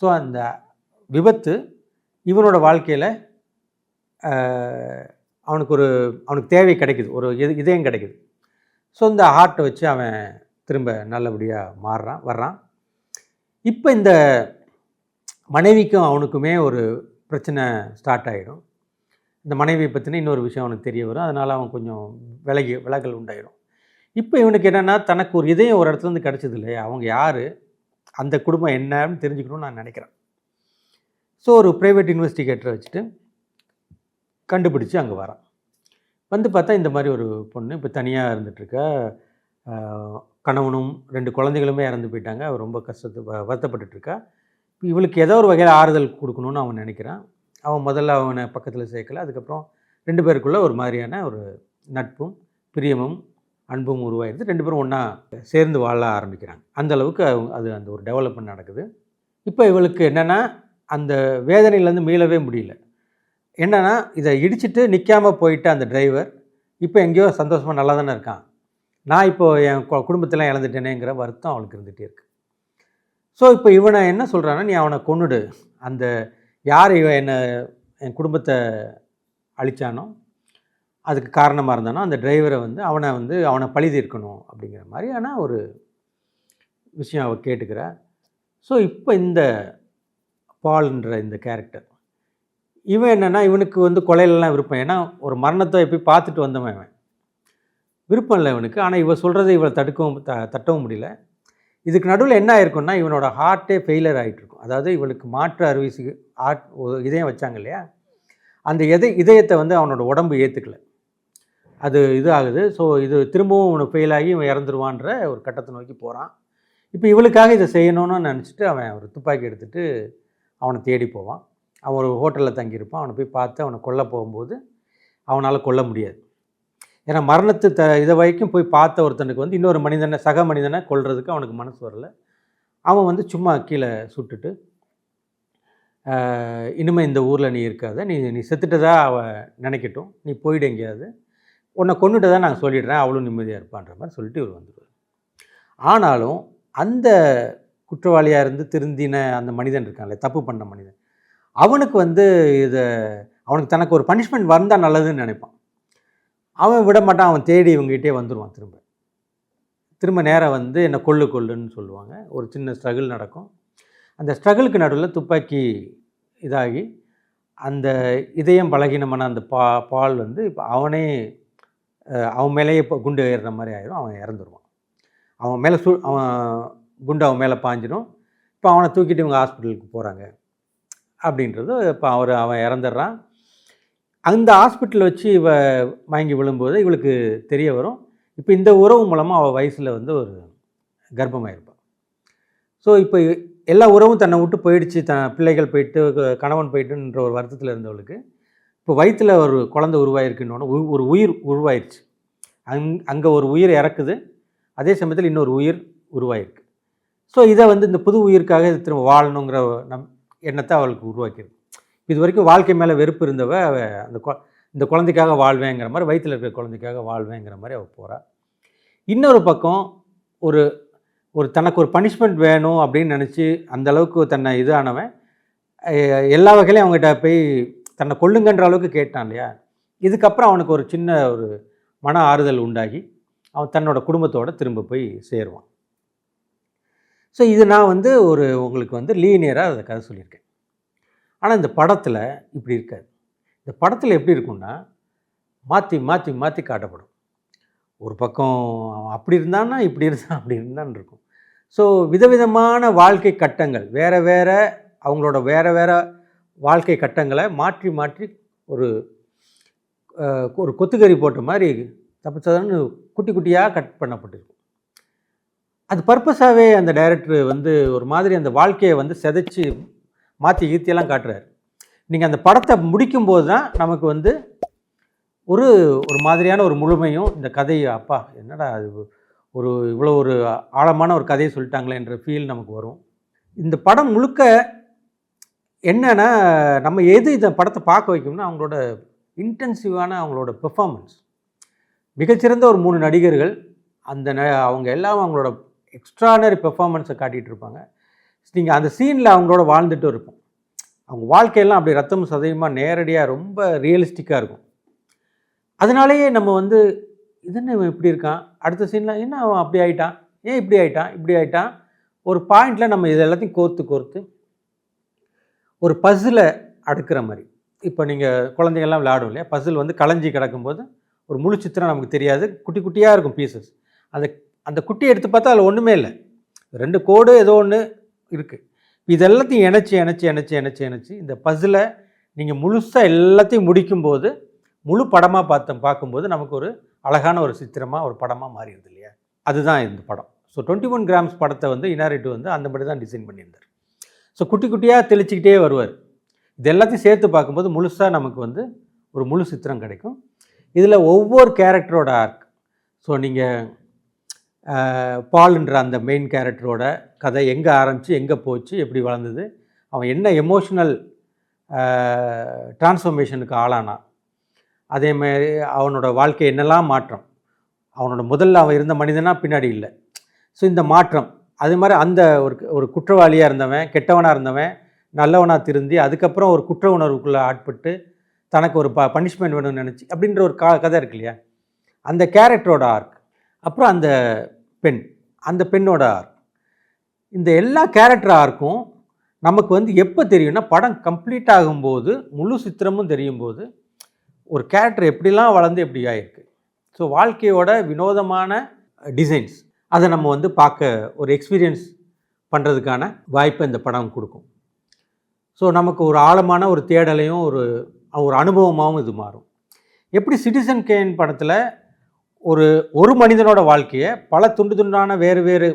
Speaker 2: ஸோ அந்த விபத்து இவனோட வாழ்க்கையில் அவனுக்கு தேவை கிடைக்குது, ஒரு இதயம் கிடைக்குது. ஸோ இந்த ஹார்ட்டை வச்சு அவன் திரும்ப நல்லபடியாக வர்றான். இப்போ இந்த மனைவிக்கும் அவனுக்குமே ஒரு பிரச்சனை ஸ்டார்ட் ஆகிடும். இந்த மனைவியை பற்றின இன்னொரு விஷயம் அவனுக்கு தெரிய வரும். அதனால் அவன் கொஞ்சம் விலகல் உண்டாயிடும். இப்போ இவனுக்கு என்னென்னா, தனக்கு ஒரு இதயம் ஒரு இடத்துலேருந்து கிடச்சது இல்லையா, அவங்க யார், அந்த குடும்பம் என்னன்னு தெரிஞ்சுக்கணும்னு நான் நினைக்கிறேன். ஸோ ஒரு ப்ரைவேட் இன்வெஸ்டிகேட்டரை வச்சுட்டு கண்டுபிடிச்சி அங்கே வரான். வந்து பார்த்தா இந்த மாதிரி ஒரு பொண்ணு இப்போ தனியாக இருந்துகிட்ருக்கா. கணவனும் 2 குழந்தைகளுமே இறந்து போயிட்டாங்க. அவள் ரொம்ப வருத்தப்பட்டுருக்கா. இவளுக்கு ஏதோ ஒரு வகையில் ஆறுதல் கொடுக்கணும்னு அவன் நினைக்கிறான். அவன் முதல்ல அவனை பக்கத்தில் சேர்க்கலை. அதுக்கப்புறம் 2 பேருக்குள்ளே ஒரு மாதிரியான ஒரு நட்பும் பிரியமும் அன்பும் உருவாயிருது. 2 பேரும் ஒன்றா சேர்ந்து வாழ ஆரம்பிக்கிறாங்க. அந்த அளவுக்கு அந்த ஒரு டெவலப்மெண்ட் நடக்குது. இப்போ இவளுக்கு என்னென்னா, அந்த வேதனையிலேருந்து மீளவே முடியல. என்னென்னா இதை இடிச்சிட்டு நிற்காம போயிட்ட அந்த டிரைவர் இப்போ எங்கேயோ சந்தோஷமாக நல்லா தானே இருக்கான், நான் இப்போது என் குடும்பத்தெல்லாம் இழந்துட்டேனேங்கிற வருத்தம் அவளுக்கு இருந்துகிட்டே இருக்குது. ஸோ இப்போ இவனை என்ன சொல்கிறான்னா, நீ அவனை கொன்னுடு, அந்த யார் என் குடும்பத்தை அழித்தானோ அதுக்கு காரணமாக இருந்தானோ அந்த டிரைவரை வந்து அவனை பழி தீர்க்கணும் அப்படிங்கிற மாதிரியான ஒரு விஷயம் அவள் கேட்டுக்கிறா. ஸோ இப்போ இந்த பால்ன்ற இந்த கேரக்டர் இவன் என்னென்னா, இவனுக்கு வந்து கொலையிலலாம் விருப்பம். ஏன்னா ஒரு மரணத்தை போய் பார்த்துட்டு வந்தவன் இவன், விருப்பம் இல்லை இவனுக்கு. ஆனால் இவள் சொல்கிறத இவளை தட்டவும் முடியல. இதுக்கு நடுவில் என்ன ஆயிருக்குன்னா, இவனோட ஹார்ட்டே ஃபெயிலியர் ஆகிட்டுருக்கும். அதாவது இவளுக்கு மாற்று அறுவை இதயம் வச்சாங்க இல்லையா, அந்த இதயத்தை வந்து அவனோட உடம்பு ஏற்றுக்கலை, அது இது ஆகுது. ஸோ இது திரும்பவும் இவனுக்கு ஃபெயில் ஆகி இவன் இறந்துருவான்ற ஒரு கட்டத்தை நோக்கி போகிறான். இப்போ இவளுக்காக இதை செய்யணும்னு நினச்சிட்டு அவன் ஒரு துப்பாக்கி எடுத்துகிட்டு அவனை தேடி போவான். அவன் ஒரு ஹோட்டலில் தங்கியிருப்பான். அவனை போய் பார்த்து அவனை கொல்ல போகும்போது அவனால் கொல்ல முடியாது. ஏன்னா மரணத்து இதை வரைக்கும் போய் பார்த்த ஒருத்தனுக்கு வந்து இன்னொரு சக மனிதனை கொல்றதுக்கு அவனுக்கு மனசு வரல. அவன் வந்து சும்மா கீழே சுட்டுட்டு, இனிமேல் இந்த ஊரில் நீ இருக்காத, நீ செத்துட்டதா அவள் நினைக்கட்டும், நீ போயிடு எங்கேயாவது, உன்னை கொண்டுட்டதான் நாங்கள் சொல்லிடுறேன், அவளும் நிம்மதியாக இருப்பான்ற மாதிரி சொல்லிட்டு இவர் வந்துடுவார். ஆனாலும் அந்த குற்றவாளியாக இருந்து திருந்தின அந்த மனிதன் இருக்கான்ல, தப்பு பண்ண மனிதன், அவனுக்கு வந்து அவனுக்கு தனக்கு ஒரு பனிஷ்மெண்ட் வந்தால் நல்லதுன்னு நினைப்பான். அவன் விட மாட்டான், அவன் தேடி இவங்ககிட்டே வந்துடுவான். திரும்ப நேராக வந்து என்னை கொல்லுன்னு சொல்லுவாங்க. ஒரு சின்ன ஸ்ட்ரகிள் நடக்கும். அந்த ஸ்ட்ரகிளுக்கு நடுவில் துப்பாக்கி இதாகி அந்த இதயம் பலகீனமான அந்த பால் வந்து இப்போ அவன் மேலேயே இப்போ குண்டு ஏறுற மாதிரி ஆயிடும். அவன் இறந்துருவான். அவன் மேலே அவன் குண்டு அவன் மேலே பாஞ்சிடும். இப்போ அவனை தூக்கிட்டு இவங்க ஹாஸ்பிட்டலுக்கு போகிறாங்க அப்படின்றது. இப்போ அவன் இறந்துடுறான். அந்த ஹாஸ்பிட்டலில் வச்சு மயங்கி விழும்போது இவளுக்கு தெரிய வரும், இப்போ இந்த உறவு மூலமாக அவள் வயசில் வந்து ஒரு கர்ப்பமாயிருப்பாள். ஸோ இப்போ எல்லா உறவும் தன்னை விட்டு போயிடுச்சு, பிள்ளைகள் போயிட்டு கணவன் போயிட்டுன்ற ஒரு வருத்தத்தில் இருந்தவளுக்கு இப்போ வயிற்றில் ஒரு குழந்தை உருவாயிருக்குன்னு ஒரு உயிர் உருவாயிருச்சு. அங்கே ஒரு உயிர் இறக்குது, அதே சமயத்தில் இன்னொரு உயிர் உருவாயிருக்கு. ஸோ இதை வந்து இந்த புது உயிருக்காக திரும்ப வாழணுங்கிற எண்ணத்தை அவளுக்கு உருவாக்கிடுது. இது வரைக்கும் வாழ்க்கை மேலே வெறுப்பு இருந்தவ இந்த குழந்தைக்காக வாழ்வேங்கிற மாதிரி, வயிற்றில் இருக்கிற குழந்தைக்காக வாழ்வேங்கிற மாதிரி அவள் போகிறாள். இன்னொரு பக்கம் ஒரு தனக்கு ஒரு பனிஷ்மெண்ட் வேணும் அப்படின்னு நினச்சி அந்தளவுக்கு தன்னை ஆனவன் எல்லா வகையிலையும் அவங்ககிட்ட போய் தன்னை கொல்லுங்கன்ற அளவுக்கு கேட்டான் இல்லையா. இதுக்கப்புறம் அவனுக்கு ஒரு சின்ன ஒரு மன ஆறுதல் உண்டாகி அவன் தன்னோட குடும்பத்தோடு திரும்ப போய் சேருவான். ஸோ இது நான் வந்து உங்களுக்கு வந்து லீனியராக அதை கதை சொல்லியிருக்கேன். ஆனால் இந்த படத்தில் இப்படி இருக்காது. இந்த படத்தில் எப்படி இருக்குன்னா, மாற்றி மாற்றி மாற்றி காட்டப்படும். ஒரு பக்கம் அப்படி இருந்தான்னா இப்படி இருந்தான், அப்படி இருந்தான்னு இருக்கும். ஸோ விதவிதமான வாழ்க்கை கட்டங்கள், அவங்களோட வேறு வாழ்க்கை கட்டங்களை மாற்றி மாற்றி ஒரு கொத்துக்கறி போட்ட மாதிரி தப்பிச்சதுன்னு குட்டி குட்டியாக கட் பண்ணப்பட்டிருக்கும். அது பர்பஸாகவே அந்த டைரக்டர் வந்து ஒரு மாதிரி அந்த வாழ்க்கையை வந்து சிதைச்சி மாற்றி ஈர்த்தியெல்லாம் காட்டுறாரு. நீங்கள் அந்த படத்தை முடிக்கும்போது தான் நமக்கு வந்து ஒரு மாதிரியான ஒரு முழுமையும் இந்த கதையை, அப்பா என்னடா அது இவ்வளோ ஒரு ஆழமான ஒரு கதையை சொல்லிட்டாங்களே என்ற ஃபீல் நமக்கு வரும். இந்த படம் முழுக்க என்னென்னா, நம்ம இந்த படத்தை பார்க்க வைக்கணும்னா அவங்களோட இன்டென்சிவான அவங்களோட பெர்ஃபார்மன்ஸ். மிகச்சிறந்த ஒரு 3 நடிகர்கள், அவங்க எல்லாம் அவங்களோட எக்ஸ்ட்ரானரி பெர்ஃபார்மன்ஸை காட்டிகிட்டு இருப்பாங்க. நீங்கள் அந்த சீனில் அவங்களோட வாழ்ந்துட்டு இருப்போம். அவங்க வாழ்க்கையெல்லாம் அப்படி ரத்தம் சதயமாக நேரடியாக ரொம்ப ரியலிஸ்டிக்காக இருக்கும். அதனாலேயே நம்ம வந்து இதென்ன இவன் இப்படி இருக்கான், அடுத்த சீனில் என்ன அவன் அப்படி ஆகிட்டான், ஏன் இப்படி ஆகிட்டான் ஒரு பாயிண்டில் நம்ம இது எல்லாத்தையும் கோர்த்து ஒரு பசிலை அடுக்கிற மாதிரி. இப்போ நீங்கள் குழந்தைங்கள்லாம் விளையாடும் இல்லையா, பசில் வந்து களைஞ்சி கிடக்கும்போது ஒரு முழு சித்திரம் நமக்கு தெரியாது, குட்டி குட்டியாக இருக்கும் பீசஸ். அந்த குட்டியை எடுத்து பார்த்தா அதில் ஒன்றுமே இல்லை, 2 கோடு ஏதோ ஒன்று இருக்குது. இது எல்லாத்தையும் இணைச்சி இந்த பசிலை நீங்கள் முழுசாக எல்லாத்தையும் முடிக்கும்போது முழு படமாக பார்க்கும்போது நமக்கு ஒரு அழகான ஒரு சித்திரமாக ஒரு படமாக மாறிடுது இல்லையா. அதுதான் இந்த படம். ஸோ 21 கிராம்ஸ் படத்தை வந்து இனாரிட்டு வந்து அந்த மாதிரி தான் டிசைன் பண்ணியிருந்தார். ஸோ குட்டி குட்டியாக தெளிச்சிக்கிட்டே வருவார். இது எல்லாத்தையும் சேர்த்து பார்க்கும்போது முழுசாக நமக்கு வந்து ஒரு முழு சித்திரம் கிடைக்கும். இதில் ஒவ்வொரு கேரக்டரோட ஆர்க், ஸோ நீங்கள் பால்ன்ற அந்த மெயின் கேரக்டரோட கதை எங்கே ஆரம்பித்து எங்கே போச்சு, எப்படி வளர்ந்தது, அவன் என்ன எமோஷ்னல் டிரான்ஸ்ஃபர்மேஷனுக்கு ஆளானான், அதேமாதிரி அவனோட வாழ்க்கை என்னெல்லாம் மாற்றம், அவனோட முதல்ல அவன் இருந்த மனிதனாக பின்னாடி இல்லை. ஸோ இந்த மாற்றம் அதே மாதிரி அந்த ஒரு குற்றவாளியாக இருந்தவன், கெட்டவனாக இருந்தவன் நல்லவனாக திருந்தி அதுக்கப்புறம் ஒரு குற்ற உணர்வுக்குள்ளே ஆட்பட்டு தனக்கு ஒரு பனிஷ்மெண்ட் வேணும்னு நினச்சி அப்படின்ற ஒரு கதை இருக்கு இல்லையா, அந்த கேரக்டரோட ஆர்க். அப்புறம் அந்த பெண்ணோட ஆர்க். இந்த எல்லா கேரக்டர் ஆர்க்கும் நமக்கு வந்து எப்போ தெரியும்னா படம் கம்ப்ளீட் ஆகும்போது, முழு சித்திரமும் தெரியும் போது ஒரு கேரக்டர் எப்படிலாம் வளர்ந்து எப்படி ஆகிருக்கு. ஸோ வாழ்க்கையோட வினோதமான டிசைன்ஸ் அதை நம்ம வந்து பார்க்க ஒரு எக்ஸ்பீரியன்ஸ் பண்ணுறதுக்கான வாய்ப்பை இந்த படம் கொடுக்கும். ஸோ நமக்கு ஒரு ஆழமான ஒரு தேடலையும் ஒரு அனுபவமாகவும் இது மாறும். எப்படி சிட்டிசன் கேன் படத்தில் ஒரு மனிதனோட வாழ்க்கையை பல துண்டான வேறு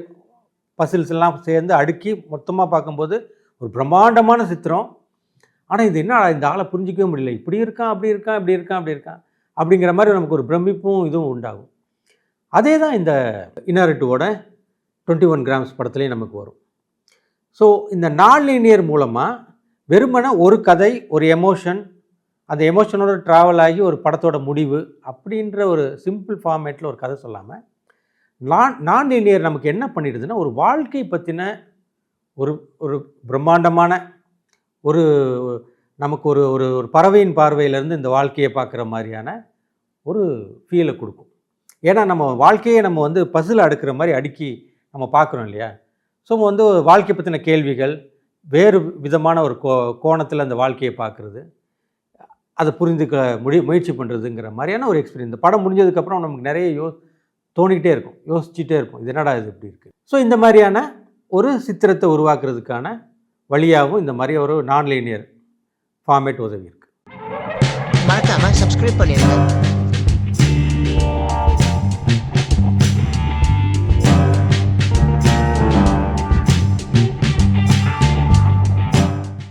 Speaker 2: பசில்ஸ் எல்லாம் சேர்ந்து அடுக்கி மொத்தமாக பார்க்கும்போது ஒரு பிரம்மாண்டமான சித்திரம். ஆனால் இது என்ன, இந்த ஆளை புரிஞ்சிக்கவே முடியல, இப்படி இருக்கான் அப்படி இருக்கான் இப்படி இருக்கான் அப்படி இருக்கான் அப்படிங்கிற மாதிரி நமக்கு ஒரு பிரமிப்பும் இதுவும் உண்டாகும். அதே தான் இந்த இன்னாரிட்டுவோட 21 கிராம்ஸ் படத்துலேயும் நமக்கு வரும். ஸோ இந்த நான் லீனியர் மூலமாக வெறுமனே ஒரு கதை, ஒரு எமோஷன், அந்த எமோஷனோட ட்ராவல் ஆகி ஒரு படத்தோட முடிவு அப்படின்ற ஒரு சிம்பிள் ஃபார்மேட்டில் ஒரு கதை சொல்லாமல் நான் லீனியர் நமக்கு என்ன பண்ணிடுதுன்னா ஒரு வாழ்க்கை பற்றின ஒரு பிரம்மாண்டமான நமக்கு ஒரு பறவையின் பார்வையிலேருந்து இந்த வாழ்க்கையை பார்க்குற மாதிரியான ஒரு ஃபீலை கொடுக்கும். ஏன்னா நம்ம வாழ்க்கையை நம்ம வந்து பசில் அடுக்கிற மாதிரி அடுக்கி நம்ம பார்க்குறோம் இல்லையா. ஸோ வந்து வாழ்க்கை பற்றின கேள்விகள், வேறு விதமான ஒரு கோணத்தில் அந்த வாழ்க்கையை பார்க்குறது, அதை புரிந்துக்க முயற்சி பண்ணுறதுங்கிற மாதிரியான ஒரு எக்ஸ்பீரியன்ஸ். இந்த படம் முடிஞ்சதுக்கப்புறம் நமக்கு நிறைய தோணிக்கிட்டே இருக்கும், யோசிச்சுட்டே இருக்கும், இது என்னடா இது இப்படி இருக்குது. ஸோ இந்த மாதிரியான ஒரு சித்திரத்தை உருவாக்குறதுக்கான வழியாகவும் இந்த மாதிரி ஒரு நான் லீனியர் ஃபார்மேட் உதவி இருக்குது.
Speaker 3: மறக்காம சப்ஸ்கிரைப் பண்ணிடுங்க.